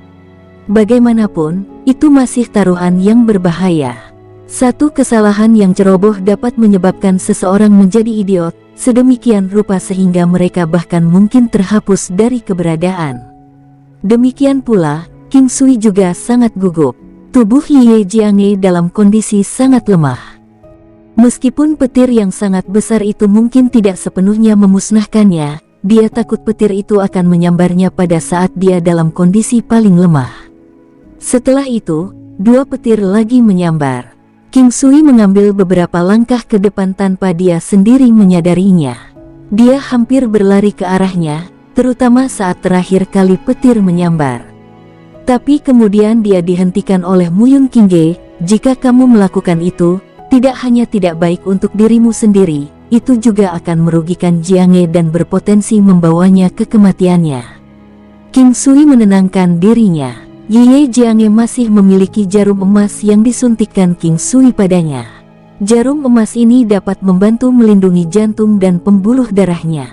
Bagaimanapun, itu masih taruhan yang berbahaya. Satu kesalahan yang ceroboh dapat menyebabkan seseorang menjadi idiot, sedemikian rupa sehingga mereka bahkan mungkin terhapus dari keberadaan. Demikian pula, King Sui juga sangat gugup. Tubuh Ye Jianghe dalam kondisi sangat lemah. Meskipun petir yang sangat besar itu mungkin tidak sepenuhnya memusnahkannya, dia takut petir itu akan menyambarnya pada saat dia dalam kondisi paling lemah. Setelah itu, dua petir lagi menyambar. King Sui mengambil beberapa langkah ke depan tanpa dia sendiri menyadarinya. Dia hampir berlari ke arahnya, terutama saat terakhir kali petir menyambar. Tapi kemudian dia dihentikan oleh Muyun Qingge. Jika kamu melakukan itu, tidak hanya tidak baik untuk dirimu sendiri, itu juga akan merugikan Jianghe dan berpotensi membawanya ke kematiannya. King Sui menenangkan dirinya. Ye Jianghe masih memiliki jarum emas yang disuntikkan King Sui padanya. Jarum emas ini dapat membantu melindungi jantung dan pembuluh darahnya.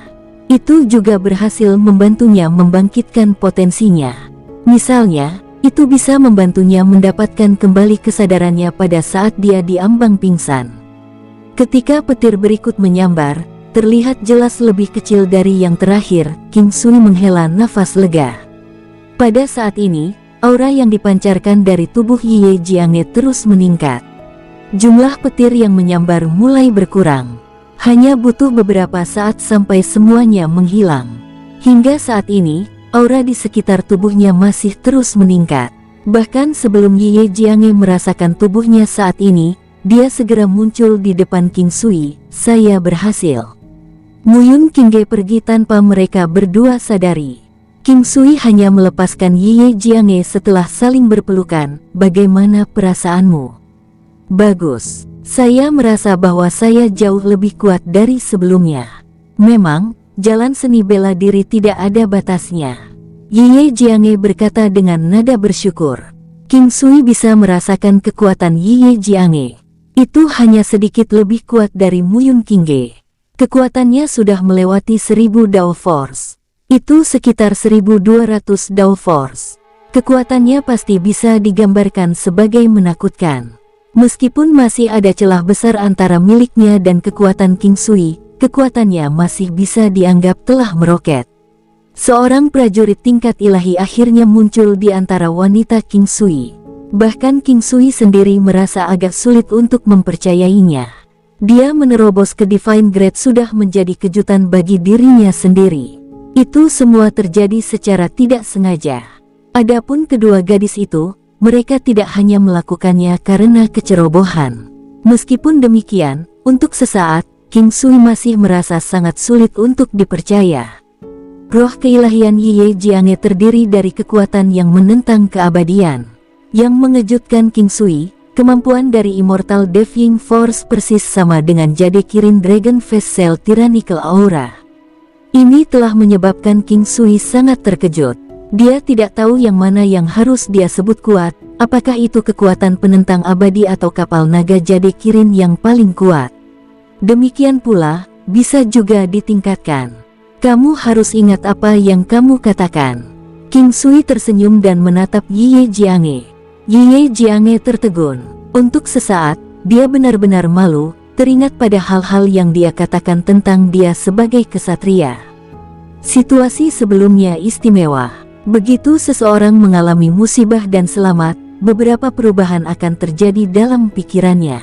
Itu juga berhasil membantunya membangkitkan potensinya. Misalnya, itu bisa membantunya mendapatkan kembali kesadarannya pada saat dia diambang pingsan. Ketika petir berikut menyambar, terlihat jelas lebih kecil dari yang terakhir. King Sui menghela nafas lega. Pada saat ini, aura yang dipancarkan dari tubuh Ye Jianghe terus meningkat. Jumlah petir yang menyambar mulai berkurang. Hanya butuh beberapa saat sampai semuanya menghilang. Hingga saat ini, aura di sekitar tubuhnya masih terus meningkat. Bahkan sebelum Ye Jianghe merasakan tubuhnya saat ini, dia segera muncul di depan King Sui. Saya berhasil. Muyun Qingge pergi tanpa mereka berdua sadari. King Sui hanya melepaskan Ye Jianghe setelah saling berpelukan. Bagaimana perasaanmu? Bagus. Saya merasa bahwa saya jauh lebih kuat dari sebelumnya. Memang, jalan seni bela diri tidak ada batasnya. Ye Jiange berkata dengan nada bersyukur. King Sui bisa merasakan kekuatan Ye Jiange. Itu hanya sedikit lebih kuat dari Muyun Qingge. Kekuatannya sudah melewati 1000 Dao Force. Itu sekitar 1200 Dao Force. Kekuatannya pasti bisa digambarkan sebagai menakutkan. Meskipun masih ada celah besar antara miliknya dan kekuatan King Sui, kekuatannya masih bisa dianggap telah meroket. Seorang prajurit tingkat ilahi akhirnya muncul di antara wanita King Sui. Bahkan King Sui sendiri merasa agak sulit untuk mempercayainya. Dia menerobos ke Divine Grade sudah menjadi kejutan bagi dirinya sendiri. Itu semua terjadi secara tidak sengaja. Adapun kedua gadis itu, mereka tidak hanya melakukannya karena kecerobohan. Meskipun demikian, untuk sesaat, King Sui masih merasa sangat sulit untuk dipercaya. Roh keilahian Ye Jiange terdiri dari kekuatan yang menentang keabadian. Yang mengejutkan King Sui, kemampuan dari Immortal Divine Force persis sama dengan jade Kirin Dragon Face Cell Tyrannical Aura. Ini telah menyebabkan King Sui sangat terkejut. Dia tidak tahu yang mana yang harus dia sebut kuat, apakah itu kekuatan penentang abadi atau kapal naga jade Kirin yang paling kuat. Demikian pula, bisa juga ditingkatkan. Kamu harus ingat apa yang kamu katakan. King Sui tersenyum dan menatap Ye Jiange. Ye Jiange tertegun. Untuk sesaat, dia benar-benar malu, teringat pada hal-hal yang dia katakan tentang dia sebagai kesatria. Situasi sebelumnya istimewa. Begitu seseorang mengalami musibah dan selamat, beberapa perubahan akan terjadi dalam pikirannya.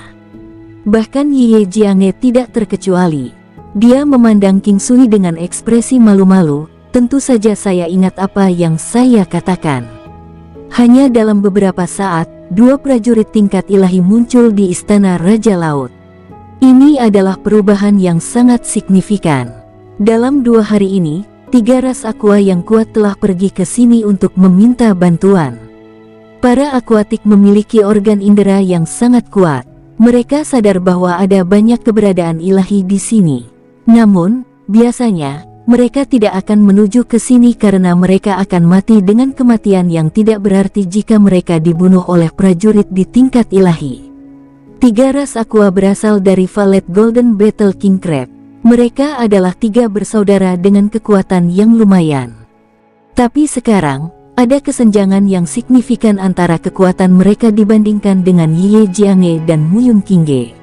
Bahkan Ye Jiange tidak terkecuali. Dia memandang King Sui dengan ekspresi malu-malu. Tentu saja saya ingat apa yang saya katakan. Hanya dalam beberapa saat, dua prajurit tingkat ilahi muncul di Istana Raja Laut. Ini adalah perubahan yang sangat signifikan. Dalam 2 hari ini, 3 ras aqua yang kuat telah pergi ke sini untuk meminta bantuan. Para akuatik memiliki organ indera yang sangat kuat. Mereka sadar bahwa ada banyak keberadaan ilahi di sini. Namun, biasanya, mereka tidak akan menuju ke sini karena mereka akan mati dengan kematian yang tidak berarti jika mereka dibunuh oleh prajurit di tingkat ilahi. 3 ras aqua berasal dari Valet Golden Battle King Crab. Mereka adalah 3 bersaudara dengan kekuatan yang lumayan. Tapi sekarang, ada kesenjangan yang signifikan antara kekuatan mereka dibandingkan dengan Ye Jiange dan Muyun Qingge.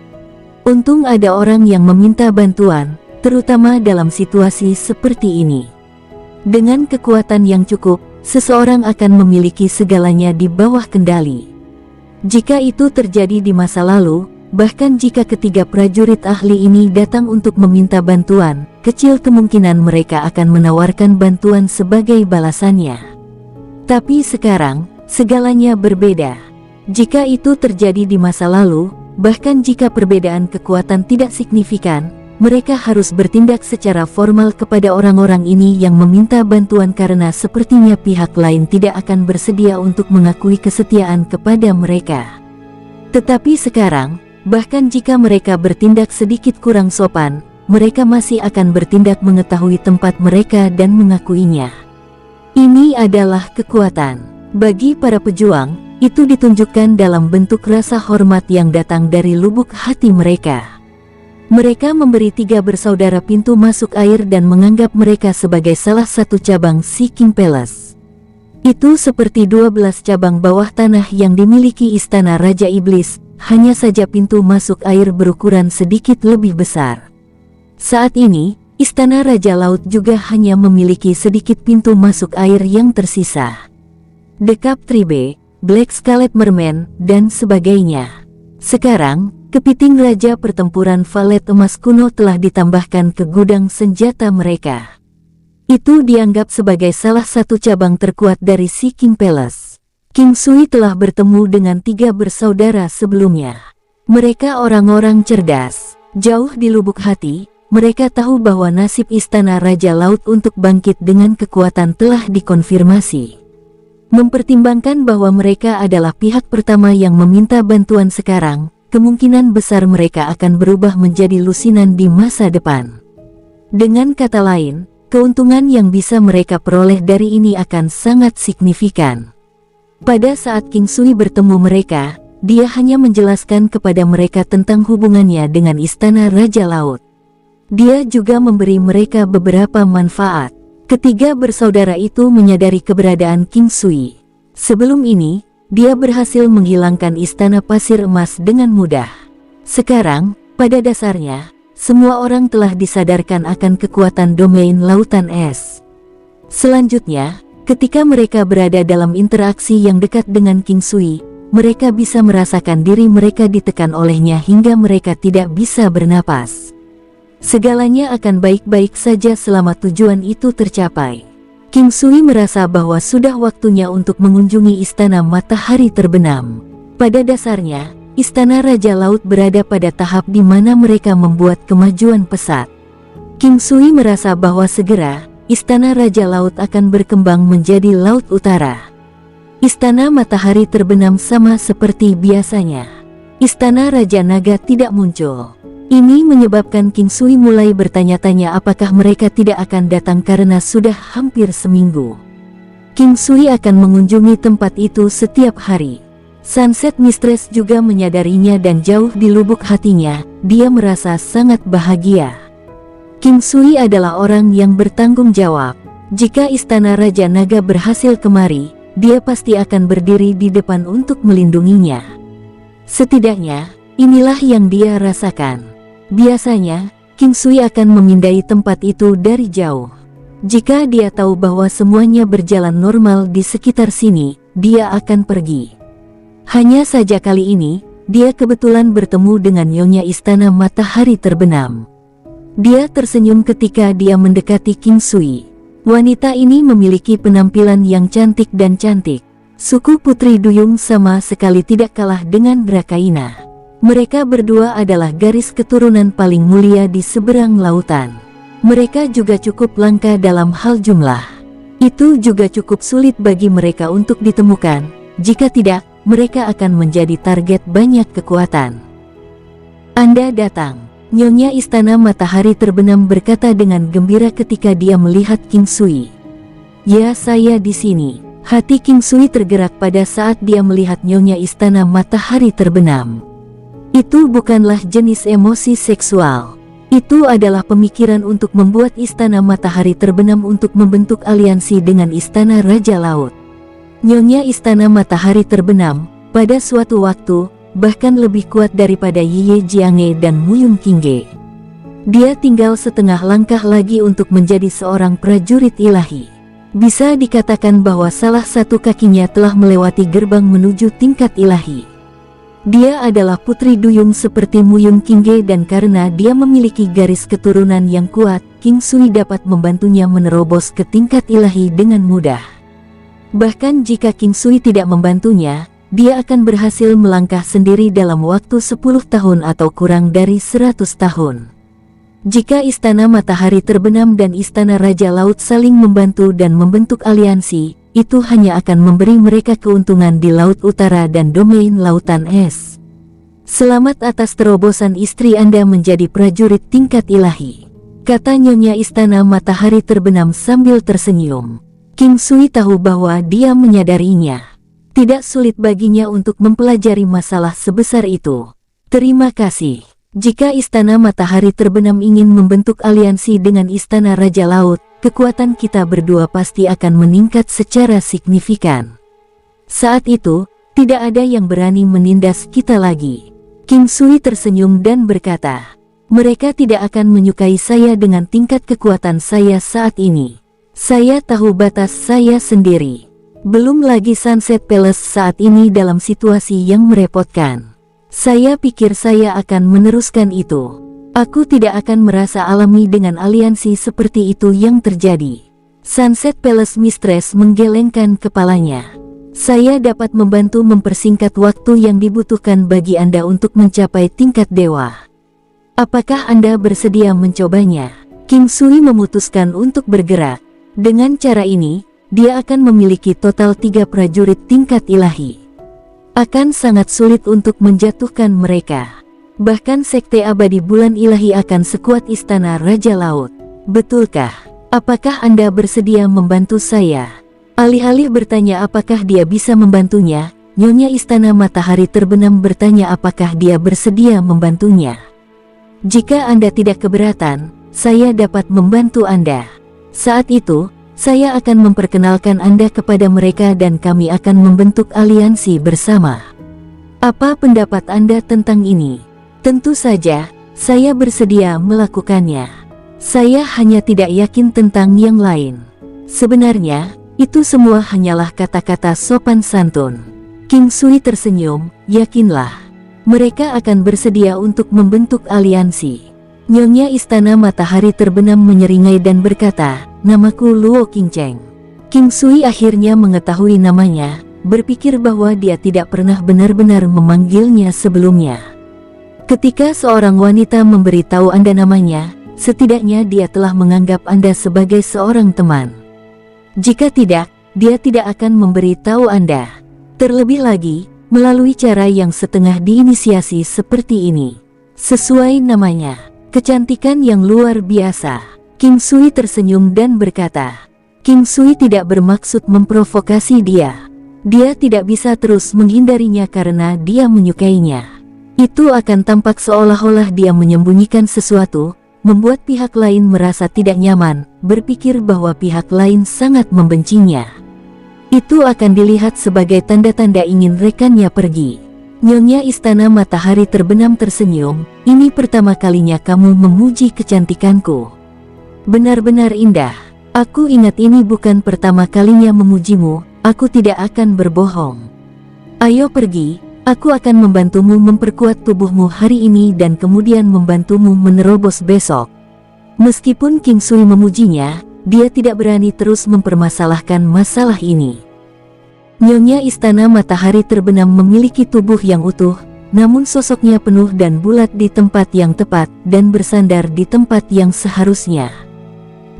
Untung ada orang yang meminta bantuan, terutama dalam situasi seperti ini. Dengan kekuatan yang cukup, seseorang akan memiliki segalanya di bawah kendali. Jika itu terjadi di masa lalu, bahkan jika ketiga prajurit ahli ini datang untuk meminta bantuan, kecil kemungkinan mereka akan menawarkan bantuan sebagai balasannya. Tapi sekarang, segalanya berbeda. Jika itu terjadi di masa lalu, bahkan jika perbedaan kekuatan tidak signifikan, mereka harus bertindak secara formal kepada orang-orang ini yang meminta bantuan karena sepertinya pihak lain tidak akan bersedia untuk mengakui kesetiaan kepada mereka. Tetapi sekarang, bahkan jika mereka bertindak sedikit kurang sopan, mereka masih akan bertindak mengetahui tempat mereka dan mengakuinya. Ini adalah kekuatan. Bagi para pejuang, itu ditunjukkan dalam bentuk rasa hormat yang datang dari lubuk hati mereka. Mereka memberi 3 bersaudara pintu masuk air dan menganggap mereka sebagai salah satu cabang Sea King Palace. Itu seperti 12 cabang bawah tanah yang dimiliki Istana Raja Iblis, hanya saja pintu masuk air berukuran sedikit lebih besar. Saat ini, Istana Raja Laut juga hanya memiliki sedikit pintu masuk air yang tersisa. The Cup Tribe, Black Scarlet Merman, dan sebagainya. Sekarang, kepiting Raja Pertempuran Valet Emas kuno telah ditambahkan ke gudang senjata mereka. Itu dianggap sebagai salah satu cabang terkuat dari Sea King Palace. King Sui telah bertemu dengan 3 bersaudara sebelumnya. Mereka orang-orang cerdas. Jauh di lubuk hati, mereka tahu bahwa nasib Istana Raja Laut untuk bangkit dengan kekuatan telah dikonfirmasi. Mempertimbangkan bahwa mereka adalah pihak pertama yang meminta bantuan sekarang, kemungkinan besar mereka akan berubah menjadi lusinan di masa depan. Dengan kata lain, keuntungan yang bisa mereka peroleh dari ini akan sangat signifikan. Pada saat King Sui bertemu mereka, dia hanya menjelaskan kepada mereka tentang hubungannya dengan Istana Raja Laut. Dia juga memberi mereka beberapa manfaat. Ketiga bersaudara itu menyadari keberadaan King Sui. Sebelum ini, dia berhasil menghilangkan Istana Pasir Emas dengan mudah. Sekarang, pada dasarnya, semua orang telah disadarkan akan kekuatan domain lautan es. Selanjutnya, ketika mereka berada dalam interaksi yang dekat dengan King Sui, mereka bisa merasakan diri mereka ditekan olehnya hingga mereka tidak bisa bernapas. Segalanya akan baik-baik saja selama tujuan itu tercapai. King Sui merasa bahwa sudah waktunya untuk mengunjungi Istana Matahari Terbenam. Pada dasarnya, Istana Raja Laut berada pada tahap di mana mereka membuat kemajuan pesat. King Sui merasa bahwa segera, Istana Raja Laut akan berkembang menjadi Laut Utara. Istana Matahari Terbenam sama seperti biasanya. Istana Raja Naga tidak muncul. Ini menyebabkan King Sui mulai bertanya-tanya apakah mereka tidak akan datang karena sudah hampir seminggu. King Sui akan mengunjungi tempat itu setiap hari. Sunset Mistress juga menyadarinya dan jauh di lubuk hatinya, dia merasa sangat bahagia. King Sui adalah orang yang bertanggung jawab. Jika Istana Raja Naga berhasil kemari, dia pasti akan berdiri di depan untuk melindunginya. Setidaknya, inilah yang dia rasakan. Biasanya, King Sui akan memindai tempat itu dari jauh. Jika dia tahu bahwa semuanya berjalan normal di sekitar sini, dia akan pergi. Hanya saja kali ini, dia kebetulan bertemu dengan Nyonya Istana Matahari Terbenam. Dia tersenyum ketika dia mendekati King Sui. Wanita ini memiliki penampilan yang cantik dan cantik. Suku Putri Duyung sama sekali tidak kalah dengan Drakaina. Mereka berdua adalah garis keturunan paling mulia di seberang lautan. Mereka juga cukup langka dalam hal jumlah. Itu juga cukup sulit bagi mereka untuk ditemukan. Jika tidak, mereka akan menjadi target banyak kekuatan. Anda datang. Nyonya Istana Matahari Terbenam berkata dengan gembira ketika dia melihat King Sui. Ya, saya di sini. Hati King Sui tergerak pada saat dia melihat Nyonya Istana Matahari Terbenam. Itu bukanlah jenis emosi seksual. Itu adalah pemikiran untuk membuat Istana Matahari Terbenam untuk membentuk aliansi dengan Istana Raja Laut. Nyonya Istana Matahari Terbenam, pada suatu waktu, bahkan lebih kuat daripada Ye Jiange dan Muyun Qingge. Dia tinggal setengah langkah lagi untuk menjadi seorang prajurit ilahi. Bisa dikatakan bahwa salah satu kakinya telah melewati gerbang menuju tingkat ilahi. Dia adalah putri duyung seperti Muyun Qingge dan karena dia memiliki garis keturunan yang kuat, King Sui dapat membantunya menerobos ke tingkat ilahi dengan mudah. Bahkan jika King Sui tidak membantunya, dia akan berhasil melangkah sendiri dalam waktu 10 tahun atau kurang dari 100 tahun. Jika Istana Matahari Terbenam dan Istana Raja Laut saling membantu dan membentuk aliansi, itu hanya akan memberi mereka keuntungan di Laut Utara dan domain lautan es. Selamat atas terobosan istri Anda menjadi prajurit tingkat ilahi, kata Nyonya Istana Matahari Terbenam sambil tersenyum. King Sui tahu bahwa dia menyadarinya. Tidak sulit baginya untuk mempelajari masalah sebesar itu. Terima kasih. Jika Istana Matahari Terbenam ingin membentuk aliansi dengan Istana Raja Laut, kekuatan kita berdua pasti akan meningkat secara signifikan. Saat itu, tidak ada yang berani menindas kita lagi. King Sui tersenyum dan berkata, mereka tidak akan menyukai saya dengan tingkat kekuatan saya saat ini. Saya tahu batas saya sendiri. Belum lagi Sunset Palace saat ini dalam situasi yang merepotkan. Saya pikir saya akan meneruskan itu. Aku tidak akan merasa alami dengan aliansi seperti itu yang terjadi. Sunset Palace Mistress menggelengkan kepalanya. Saya dapat membantu mempersingkat waktu yang dibutuhkan bagi Anda untuk mencapai tingkat dewa. Apakah Anda bersedia mencobanya? King Sui memutuskan untuk bergerak. Dengan cara ini, dia akan memiliki total 3 prajurit tingkat ilahi. Akan sangat sulit untuk menjatuhkan mereka. Bahkan Sekte Abadi Bulan Ilahi akan sekuat Istana Raja Laut. Betulkah? Apakah Anda bersedia membantu saya? Alih-alih bertanya apakah dia bisa membantunya, Nyonya Istana Matahari Terbenam bertanya apakah dia bersedia membantunya. Jika Anda tidak keberatan, saya dapat membantu Anda. Saat itu, saya akan memperkenalkan Anda kepada mereka dan kami akan membentuk aliansi bersama. Apa pendapat Anda tentang ini? Tentu saja, saya bersedia melakukannya. Saya hanya tidak yakin tentang yang lain. Sebenarnya, itu semua hanyalah kata-kata sopan santun. King Sui tersenyum, yakinlah. Mereka akan bersedia untuk membentuk aliansi. Nyonya Istana Matahari Terbenam menyeringai dan berkata, namaku Luo Qingcheng. King Sui akhirnya mengetahui namanya, berpikir bahwa dia tidak pernah benar-benar memanggilnya sebelumnya. Ketika seorang wanita memberitahu Anda namanya, setidaknya dia telah menganggap Anda sebagai seorang teman. Jika tidak, dia tidak akan memberitahu Anda. Terlebih lagi, melalui cara yang setengah diinisiasi seperti ini. Sesuai namanya, kecantikan yang luar biasa. King Sui tersenyum dan berkata, King Sui tidak bermaksud memprovokasi dia. Dia tidak bisa terus menghindarinya karena dia menyukainya. Itu akan tampak seolah-olah dia menyembunyikan sesuatu, membuat pihak lain merasa tidak nyaman, berpikir bahwa pihak lain sangat membencinya. Itu akan dilihat sebagai tanda-tanda ingin rekannya pergi. Nyonya Istana Matahari Terbenam tersenyum, ini pertama kalinya kamu memuji kecantikanku. Benar-benar indah. Aku ingat ini bukan pertama kalinya memujimu, aku tidak akan berbohong. Ayo pergi. Aku akan membantumu memperkuat tubuhmu hari ini dan kemudian membantumu menerobos besok. Meskipun King Sui memujinya, dia tidak berani terus mempermasalahkan masalah ini. Nyonya Istana Matahari Terbenam memiliki tubuh yang utuh, namun sosoknya penuh dan bulat di tempat yang tepat dan bersandar di tempat yang seharusnya.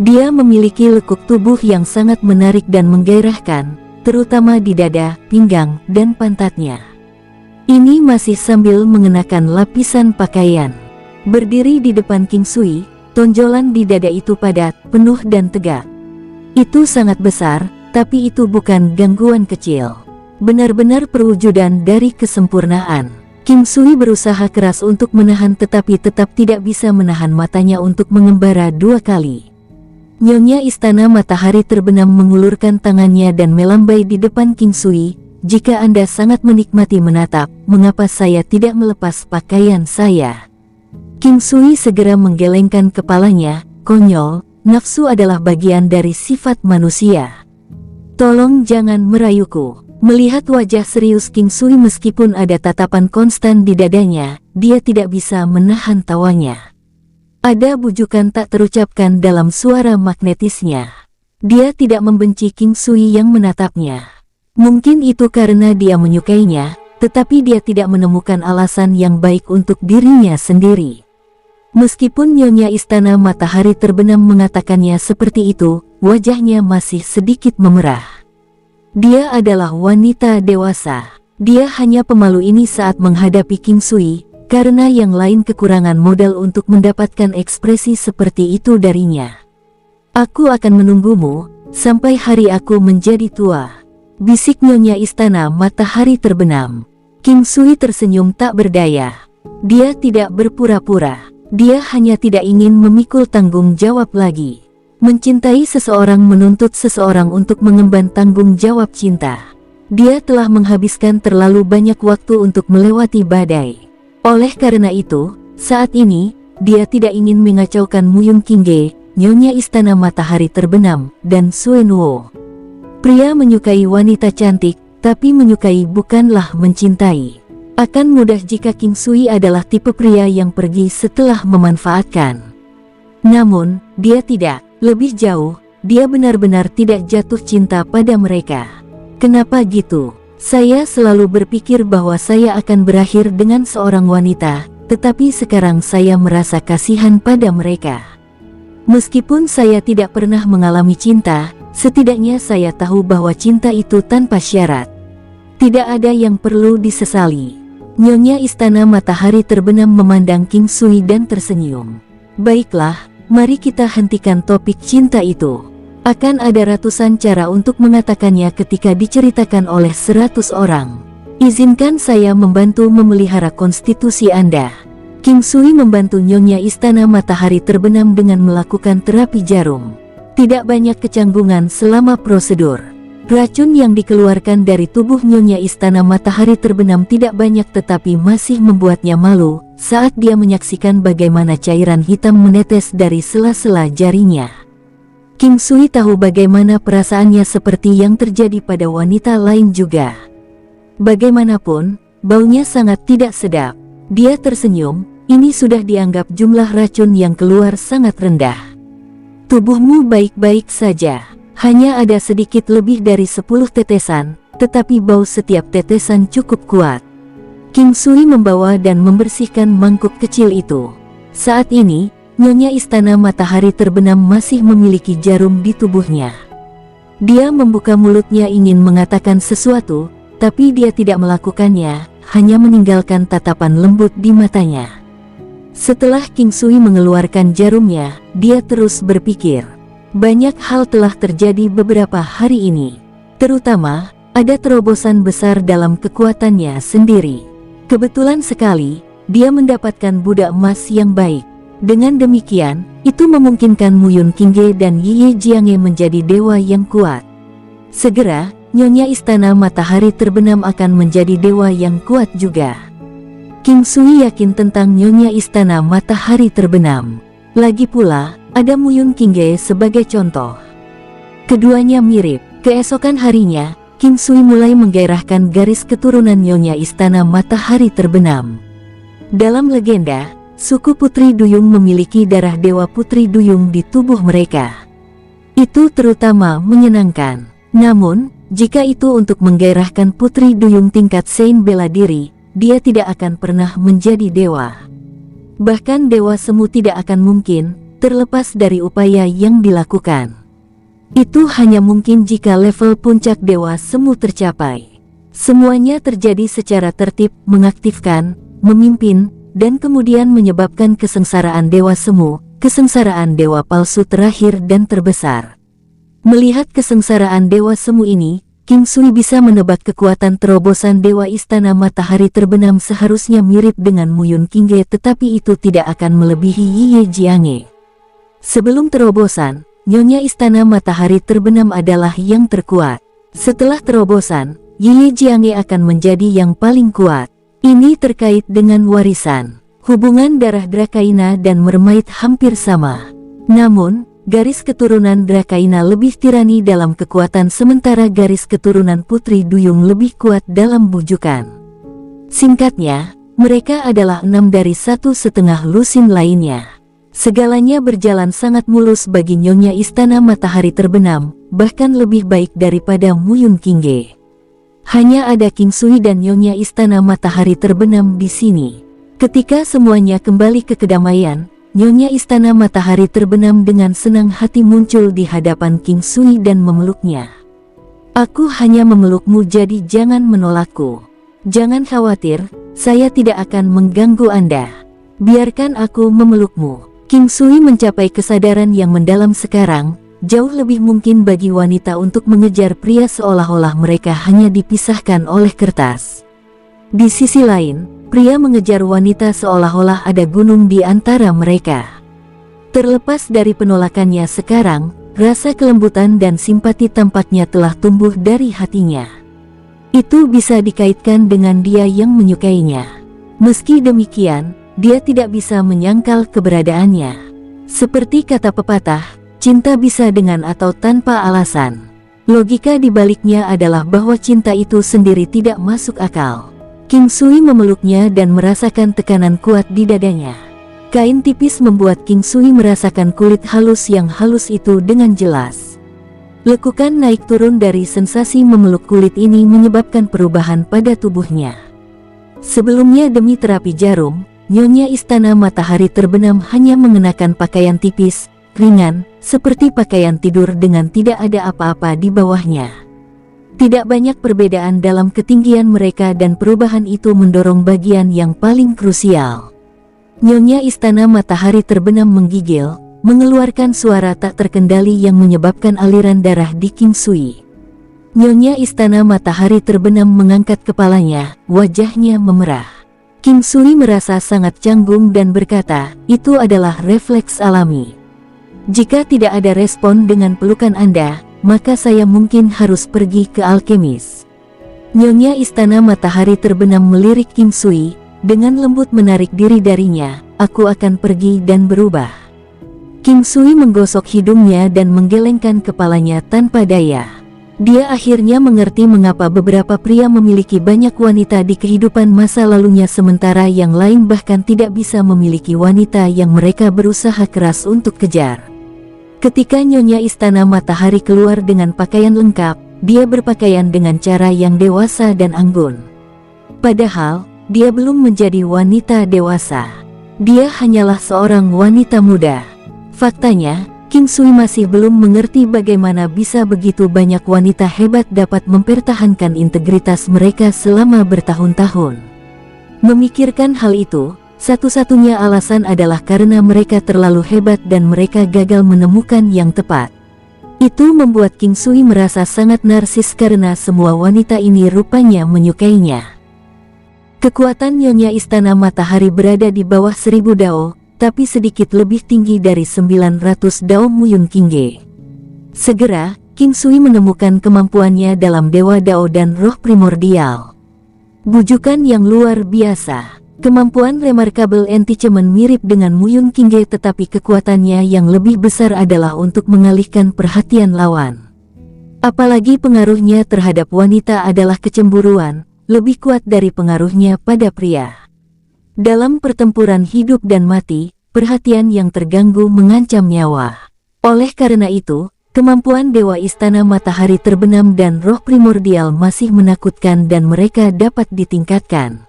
Dia memiliki lekuk tubuh yang sangat menarik dan menggairahkan, terutama di dada, pinggang, dan pantatnya. Ini masih sambil mengenakan lapisan pakaian. Berdiri di depan King Sui, tonjolan di dada itu padat, penuh dan tegak. Itu sangat besar, tapi itu bukan gangguan kecil. Benar-benar perwujudan dari kesempurnaan. King Sui berusaha keras untuk menahan tetapi tetap tidak bisa menahan matanya untuk mengembara 2 kali. Nyonya Istana Matahari Terbenam mengulurkan tangannya dan melambai di depan King Sui. Jika Anda sangat menikmati menatap, mengapa saya tidak melepas pakaian saya? King Sui segera menggelengkan kepalanya, konyol, nafsu adalah bagian dari sifat manusia. Tolong jangan merayuku. Melihat wajah serius King Sui meskipun ada tatapan konstan di dadanya, dia tidak bisa menahan tawanya. Ada bujukan tak terucapkan dalam suara magnetisnya. Dia tidak membenci King Sui yang menatapnya. Mungkin itu karena dia menyukainya, tetapi dia tidak menemukan alasan yang baik untuk dirinya sendiri. Meskipun Nyonya Istana Matahari Terbenam mengatakannya seperti itu, wajahnya masih sedikit memerah. Dia adalah wanita dewasa. Dia hanya pemalu ini saat menghadapi King Sui, karena yang lain kekurangan modal untuk mendapatkan ekspresi seperti itu darinya. Aku akan menunggumu, sampai hari aku menjadi tua. Bisik Nyonya Istana Matahari Terbenam. King Sui tersenyum tak berdaya. Dia tidak berpura-pura. Dia hanya tidak ingin memikul tanggung jawab lagi. Mencintai seseorang menuntut seseorang untuk mengemban tanggung jawab cinta. Dia telah menghabiskan terlalu banyak waktu untuk melewati badai. Oleh karena itu, saat ini, dia tidak ingin mengacaukan Muyun Qingge, Nyonya Istana Matahari Terbenam, dan Suen Wo. Pria menyukai wanita cantik, tapi menyukai bukanlah mencintai. Akan mudah jika King Sui adalah tipe pria yang pergi setelah memanfaatkan. Namun, dia tidak. Lebih jauh, dia benar-benar tidak jatuh cinta pada mereka. Kenapa gitu? Saya selalu berpikir bahwa saya akan berakhir dengan seorang wanita, tetapi sekarang saya merasa kasihan pada mereka. Meskipun saya tidak pernah mengalami cinta, setidaknya saya tahu bahwa cinta itu tanpa syarat. Tidak ada yang perlu disesali. Nyonya Istana Matahari Terbenam memandang King Sui dan tersenyum. Baiklah, mari kita hentikan topik cinta itu. Akan ada ratusan cara untuk mengatakannya ketika diceritakan oleh 100 orang. Izinkan saya membantu memelihara konstitusi Anda. King Sui membantu Nyonya Istana Matahari Terbenam dengan melakukan terapi jarum. Tidak banyak kecanggungan selama prosedur. Racun yang dikeluarkan dari tubuh Nyonya Istana Matahari Terbenam tidak banyak tetapi masih membuatnya malu saat dia menyaksikan bagaimana cairan hitam menetes dari sela-sela jarinya. King Sui tahu bagaimana perasaannya seperti yang terjadi pada wanita lain juga. Bagaimanapun, baunya sangat tidak sedap. Dia tersenyum, ini sudah dianggap jumlah racun yang keluar sangat rendah. Tubuhmu baik-baik saja, hanya ada sedikit lebih dari 10 tetesan, tetapi bau setiap tetesan cukup kuat. King Sui membawa dan membersihkan mangkuk kecil itu. Saat ini, Nyonya Istana Matahari Terbenam masih memiliki jarum di tubuhnya. Dia membuka mulutnya ingin mengatakan sesuatu, tapi dia tidak melakukannya, hanya meninggalkan tatapan lembut di matanya. Setelah King Sui mengeluarkan jarumnya, dia terus berpikir. Banyak hal telah terjadi beberapa hari ini. Terutama, ada terobosan besar dalam kekuatannya sendiri. Kebetulan sekali, dia mendapatkan budak emas yang baik. Dengan demikian, itu memungkinkan Muyun Qingge dan Yi Jiange menjadi dewa yang kuat. Segera, Nyonya Istana Matahari Terbenam akan menjadi dewa yang kuat juga. King Sui yakin tentang Nyonya Istana Matahari Terbenam. Lagi pula, ada Muyun Qingge sebagai contoh. Keduanya mirip. Keesokan harinya, King Sui mulai menggairahkan garis keturunan Nyonya Istana Matahari Terbenam. Dalam legenda, suku Putri Duyung memiliki darah Dewa Putri Duyung di tubuh mereka. Itu terutama menyenangkan. Namun, jika itu untuk menggairahkan Putri Duyung tingkat Sein bela diri, dia tidak akan pernah menjadi dewa. Bahkan Dewa Semu tidak akan mungkin, terlepas dari upaya yang dilakukan. Itu hanya mungkin jika level puncak Dewa Semu tercapai. Semuanya terjadi secara tertib, mengaktifkan, memimpin, dan kemudian menyebabkan kesengsaraan Dewa Semu, kesengsaraan Dewa Palsu terakhir dan terbesar. Melihat kesengsaraan Dewa Semu ini, King Sui bisa menebak kekuatan terobosan Dewa Istana Matahari Terbenam seharusnya mirip dengan Muyun Qingge, tetapi itu tidak akan melebihi Yi Jiange. Sebelum terobosan, Nyonya Istana Matahari Terbenam adalah yang terkuat. Setelah terobosan, Yi Jiange akan menjadi yang paling kuat. Ini terkait dengan warisan. Hubungan darah Drakaina dan Mermaid hampir sama. Namun, garis keturunan Drakaina lebih tirani dalam kekuatan sementara garis keturunan Putri Duyung lebih kuat dalam bujukan. Singkatnya, mereka adalah 6 dari 1,5 lusin lainnya. Segalanya berjalan sangat mulus bagi Nyonya Istana Matahari Terbenam, bahkan lebih baik daripada Muyun Qingge. Hanya ada King Sui dan Nyonya Istana Matahari Terbenam di sini. Ketika semuanya kembali ke kedamaian, Nyonya Istana Matahari Terbenam dengan senang hati muncul di hadapan King Sui dan memeluknya. Aku hanya memelukmu, jadi jangan menolakku. Jangan khawatir, saya tidak akan mengganggu Anda. Biarkan aku memelukmu. King Sui mencapai kesadaran yang mendalam sekarang. Jauh lebih mungkin bagi wanita untuk mengejar pria seolah-olah mereka hanya dipisahkan oleh kertas. Di sisi lain, pria mengejar wanita seolah-olah ada gunung di antara mereka. Terlepas dari penolakannya sekarang, rasa kelembutan dan simpati tampaknya telah tumbuh dari hatinya. Itu bisa dikaitkan dengan dia yang menyukainya. Meski demikian, dia tidak bisa menyangkal keberadaannya. Seperti kata pepatah, cinta bisa dengan atau tanpa alasan. Logika di baliknya adalah bahwa cinta itu sendiri tidak masuk akal. King Sui memeluknya dan merasakan tekanan kuat di dadanya. Kain tipis membuat King Sui merasakan kulit halus yang halus itu dengan jelas. Lekukan naik turun dari sensasi memeluk kulit ini menyebabkan perubahan pada tubuhnya. Sebelumnya demi terapi jarum, Nyonya Istana Matahari Terbenam hanya mengenakan pakaian tipis, ringan, seperti pakaian tidur dengan tidak ada apa-apa di bawahnya. Tidak banyak perbedaan dalam ketinggian mereka dan perubahan itu mendorong bagian yang paling krusial. Nyonya Istana Matahari Terbenam menggigil, mengeluarkan suara tak terkendali yang menyebabkan aliran darah di King Sui. Nyonya Istana Matahari terbenam mengangkat kepalanya, wajahnya memerah. King Sui merasa sangat canggung dan berkata, "Itu adalah refleks alami. Jika tidak ada respon dengan pelukan Anda, maka saya mungkin harus pergi ke alkemis." Nyonya Istana Matahari terbenam melirik King Sui, dengan lembut menarik diri darinya, "Aku akan pergi dan berubah." King Sui menggosok hidungnya dan menggelengkan kepalanya tanpa daya. Dia akhirnya mengerti mengapa beberapa pria memiliki banyak wanita di kehidupan masa lalunya sementara yang lain bahkan tidak bisa memiliki wanita yang mereka berusaha keras untuk kejar. Ketika Nyonya Istana Matahari keluar dengan pakaian lengkap, dia berpakaian dengan cara yang dewasa dan anggun. Padahal, dia belum menjadi wanita dewasa. Dia hanyalah seorang wanita muda. Faktanya, King Sui masih belum mengerti bagaimana bisa begitu banyak wanita hebat dapat mempertahankan integritas mereka selama bertahun-tahun. Memikirkan hal itu, satu-satunya alasan adalah karena mereka terlalu hebat dan mereka gagal menemukan yang tepat. Itu membuat King Sui merasa sangat narsis karena semua wanita ini rupanya menyukainya. Kekuatan Nyonya Istana Matahari berada di bawah 1000 dao, tapi sedikit lebih tinggi dari 900 dao Muyun Qingge. Segera, King Sui menemukan kemampuannya dalam Dewa Dao dan Roh Primordial. Bujukan yang luar biasa. Kemampuan Remarkable Enchantment mirip dengan Muyun Qingge tetapi kekuatannya yang lebih besar adalah untuk mengalihkan perhatian lawan. Apalagi pengaruhnya terhadap wanita adalah kecemburuan, lebih kuat dari pengaruhnya pada pria. Dalam pertempuran hidup dan mati, perhatian yang terganggu mengancam nyawa. Oleh karena itu, kemampuan Dewa Istana Matahari terbenam dan Roh Primordial masih menakutkan dan mereka dapat ditingkatkan.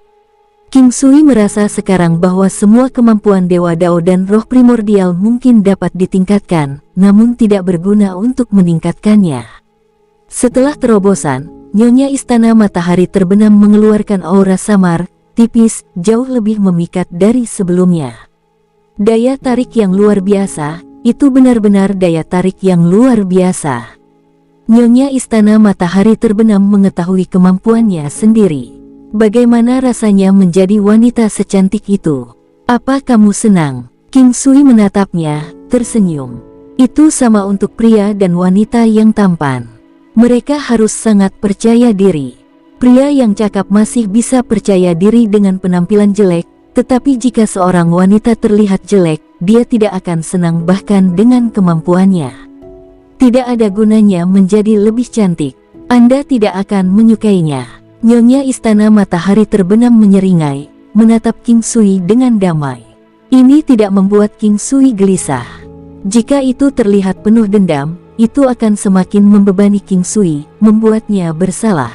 King Sui merasa sekarang bahwa semua kemampuan Dewa Dao dan Roh Primordial mungkin dapat ditingkatkan, namun tidak berguna untuk meningkatkannya. Setelah terobosan, Nyonya Istana Matahari terbenam mengeluarkan aura samar, tipis, jauh lebih memikat dari sebelumnya. Daya tarik yang luar biasa, itu benar-benar daya tarik yang luar biasa. Nyonya Istana Matahari terbenam mengetahui kemampuannya sendiri. Bagaimana rasanya menjadi wanita secantik itu? Apa kamu senang? King Sui menatapnya, tersenyum. Itu sama untuk pria dan wanita yang tampan. Mereka harus sangat percaya diri. Pria yang cakap masih bisa percaya diri dengan penampilan jelek, tetapi jika seorang wanita terlihat jelek, dia tidak akan senang bahkan dengan kemampuannya. Tidak ada gunanya menjadi lebih cantik. Anda tidak akan menyukainya. Nyonya Istana Matahari terbenam menyeringai, menatap King Sui dengan damai. Ini tidak membuat King Sui gelisah. Jika itu terlihat penuh dendam, itu akan semakin membebani King Sui, membuatnya bersalah.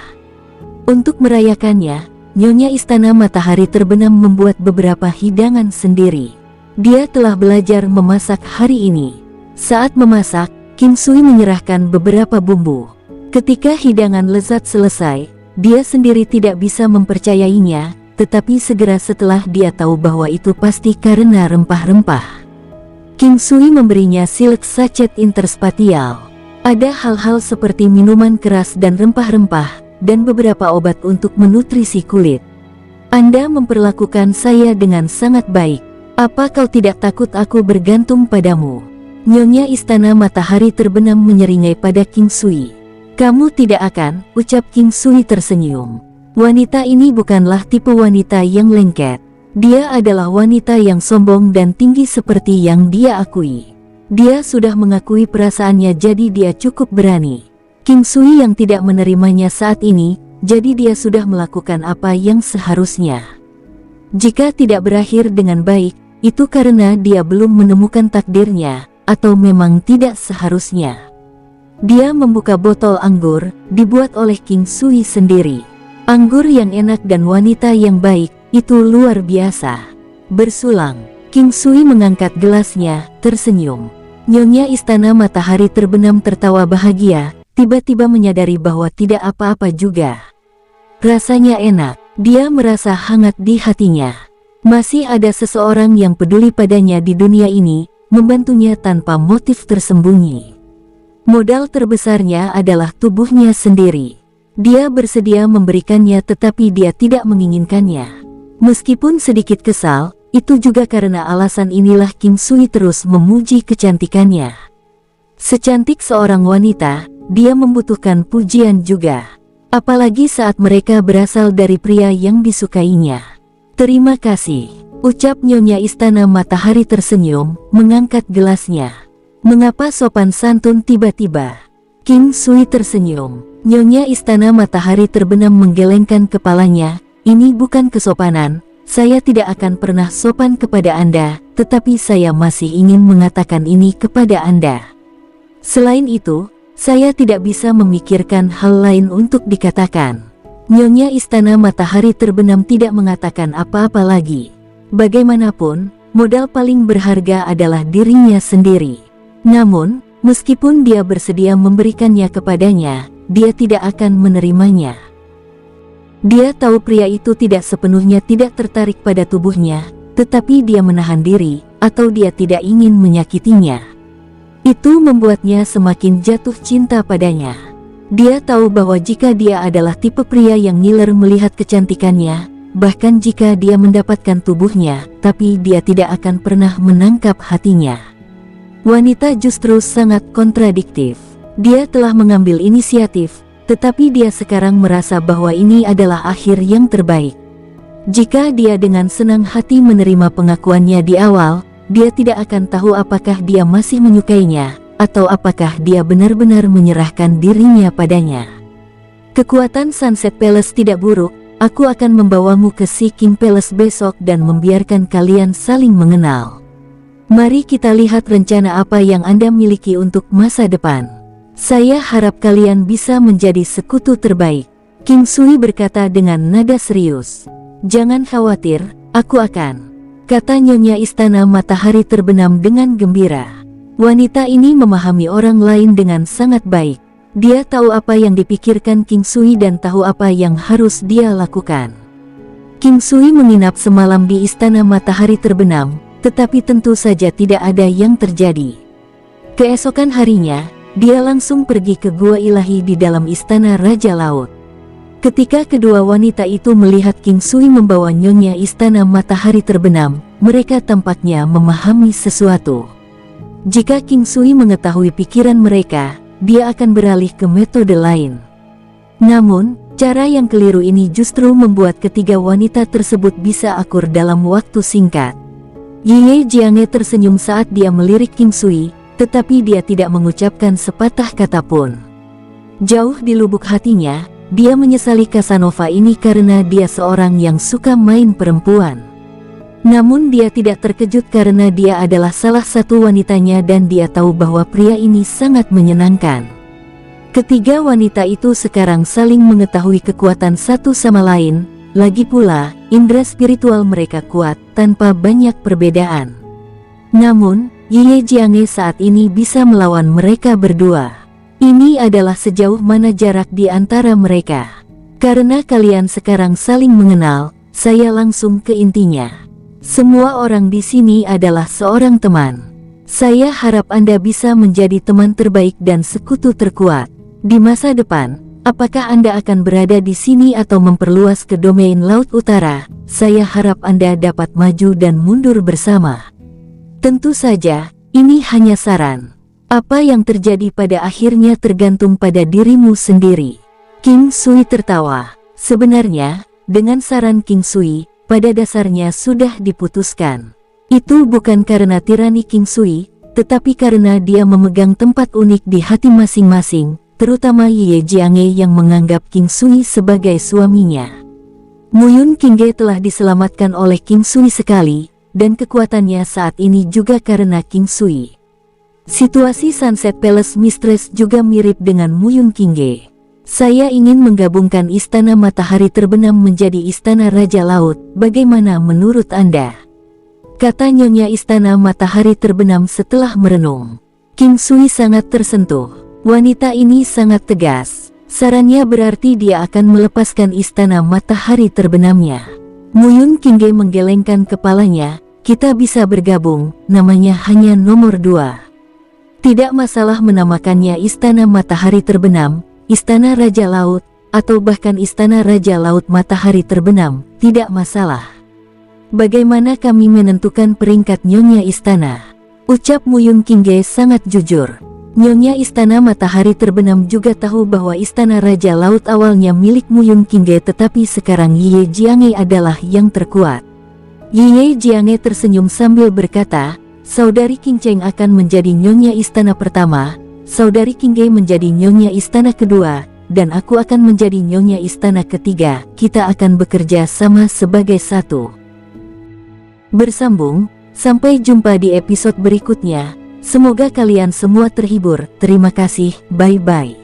Untuk merayakannya, Nyonya Istana Matahari terbenam membuat beberapa hidangan sendiri. Dia telah belajar memasak hari ini. Saat memasak, King Sui menyerahkan beberapa bumbu. Ketika hidangan lezat selesai, dia sendiri tidak bisa mempercayainya, tetapi segera setelah dia tahu bahwa itu pasti karena rempah-rempah. King Sui memberinya silk sachet interspatial. Ada hal-hal seperti minuman keras dan rempah-rempah, dan beberapa obat untuk menutrisi kulit. Anda memperlakukan saya dengan sangat baik. Apa kau tidak takut aku bergantung padamu? Nyonya Istana Matahari terbenam menyeringai pada King Sui. Kamu tidak akan, ucap King Sui tersenyum. Wanita ini bukanlah tipe wanita yang lengket. Dia adalah wanita yang sombong dan tinggi seperti yang dia akui. Dia sudah mengakui perasaannya jadi dia cukup berani. King Sui yang tidak menerimanya saat ini, jadi dia sudah melakukan apa yang seharusnya. Jika tidak berakhir dengan baik, itu karena dia belum menemukan takdirnya, atau memang tidak seharusnya. Dia membuka botol anggur, dibuat oleh King Sui sendiri. Anggur yang enak dan wanita yang baik, itu luar biasa. Bersulang, King Sui mengangkat gelasnya, tersenyum. Nyonya Istana Matahari terbenam tertawa bahagia, tiba-tiba menyadari bahwa tidak apa-apa juga. Rasanya enak, dia merasa hangat di hatinya. Masih ada seseorang yang peduli padanya di dunia ini, membantunya tanpa motif tersembunyi. Modal terbesarnya adalah tubuhnya sendiri. Dia bersedia memberikannya tetapi dia tidak menginginkannya. Meskipun sedikit kesal, itu juga karena alasan inilah King Sui terus memuji kecantikannya. Secantik seorang wanita, dia membutuhkan pujian juga. Apalagi saat mereka berasal dari pria yang disukainya. Terima kasih, ucap Nyonya Istana Matahari tersenyum, mengangkat gelasnya. Mengapa sopan santun tiba-tiba? King Sui tersenyum. Nyonya Istana Matahari terbenam menggelengkan kepalanya. Ini bukan kesopanan, saya tidak akan pernah sopan kepada Anda, tetapi saya masih ingin mengatakan ini kepada Anda. Selain itu, saya tidak bisa memikirkan hal lain untuk dikatakan. Nyonya Istana Matahari terbenam tidak mengatakan apa-apa lagi. Bagaimanapun, modal paling berharga adalah dirinya sendiri. Namun, meskipun dia bersedia memberikannya kepadanya, dia tidak akan menerimanya. Dia tahu pria itu tidak sepenuhnya tidak tertarik pada tubuhnya, tetapi dia menahan diri, atau dia tidak ingin menyakitinya. Itu membuatnya semakin jatuh cinta padanya. Dia tahu bahwa jika dia adalah tipe pria yang ngiler melihat kecantikannya, bahkan jika dia mendapatkan tubuhnya, tapi dia tidak akan pernah menangkap hatinya. Wanita justru sangat kontradiktif. Dia telah mengambil inisiatif, tetapi dia sekarang merasa bahwa ini adalah akhir yang terbaik. Jika dia dengan senang hati menerima pengakuannya di awal, dia tidak akan tahu apakah dia masih menyukainya, atau apakah dia benar-benar menyerahkan dirinya padanya. Kekuatan Sunset Palace tidak buruk, aku akan membawamu ke Sea King Palace besok dan membiarkan kalian saling mengenal. Mari kita lihat rencana apa yang Anda miliki untuk masa depan. Saya harap kalian bisa menjadi sekutu terbaik. King Sui berkata dengan nada serius. Jangan khawatir, aku akan. Kata Nyonya Istana Matahari terbenam dengan gembira. Wanita ini memahami orang lain dengan sangat baik. Dia tahu apa yang dipikirkan King Sui dan tahu apa yang harus dia lakukan. King Sui menginap semalam di Istana Matahari terbenam, tetapi tentu saja tidak ada yang terjadi. Keesokan harinya, dia langsung pergi ke Gua Ilahi di dalam Istana Raja Laut. Ketika kedua wanita itu melihat King Sui membawa Nyonya Istana Matahari terbenam, mereka tampaknya memahami sesuatu. Jika King Sui mengetahui pikiran mereka, dia akan beralih ke metode lain. Namun, cara yang keliru ini justru membuat ketiga wanita tersebut bisa akur dalam waktu singkat. Ye Jiange tersenyum saat dia melirik King Sui, tetapi dia tidak mengucapkan sepatah kata pun. Jauh di lubuk hatinya, dia menyesali Casanova ini karena dia seorang yang suka main perempuan. Namun dia tidak terkejut karena dia adalah salah satu wanitanya dan dia tahu bahwa pria ini sangat menyenangkan. Ketiga wanita itu sekarang saling mengetahui kekuatan satu sama lain, lagi pula, indera spiritual mereka kuat tanpa banyak perbedaan. Namun, Ye Jiange saat ini bisa melawan mereka berdua. Ini adalah sejauh mana jarak di antara mereka. Karena kalian sekarang saling mengenal, saya langsung ke intinya. Semua orang di sini adalah seorang teman. Saya harap Anda bisa menjadi teman terbaik dan sekutu terkuat. Di masa depan, apakah Anda akan berada di sini atau memperluas ke domain Laut Utara? Saya harap Anda dapat maju dan mundur bersama. Tentu saja, ini hanya saran. Apa yang terjadi pada akhirnya tergantung pada dirimu sendiri. King Sui tertawa. Sebenarnya, dengan saran King Sui, pada dasarnya sudah diputuskan. Itu bukan karena tirani King Sui, tetapi karena dia memegang tempat unik di hati masing-masing, terutama Ye Jiange yang menganggap King Sui sebagai suaminya. Muyun Qingge telah diselamatkan oleh King Sui sekali, dan kekuatannya saat ini juga karena King Sui. Situasi Sunset Palace Mistress juga mirip dengan Muyun Qingge. Saya ingin menggabungkan Istana Matahari terbenam menjadi Istana Raja Laut, bagaimana menurut Anda? Kata Nyonya Istana Matahari terbenam setelah merenung. King Sui sangat tersentuh. Wanita ini sangat tegas. Sarannya berarti dia akan melepaskan Istana Matahari terbenamnya. Muyun Qingge menggelengkan kepalanya. kita bisa bergabung, namanya hanya nomor 2. Tidak masalah menamakannya Istana Matahari Terbenam, Istana Raja Laut, atau bahkan Istana Raja Laut Matahari Terbenam, tidak masalah. Bagaimana kami menentukan peringkat Nyonya Istana? Ucap Muyun Qingge sangat jujur. Nyonya Istana Matahari Terbenam juga tahu bahwa Istana Raja Laut awalnya milik Muyun Qingge, tetapi sekarang Ye Jiange adalah yang terkuat. Ye Jiange tersenyum sambil berkata, Saudari Qingcheng akan menjadi Nyonya Istana pertama, Saudari Qingge menjadi Nyonya Istana kedua, dan aku akan menjadi Nyonya Istana ketiga. Kita akan bekerja sama sebagai satu. Bersambung, sampai jumpa di episode berikutnya. Semoga kalian semua terhibur. Terima kasih, bye-bye.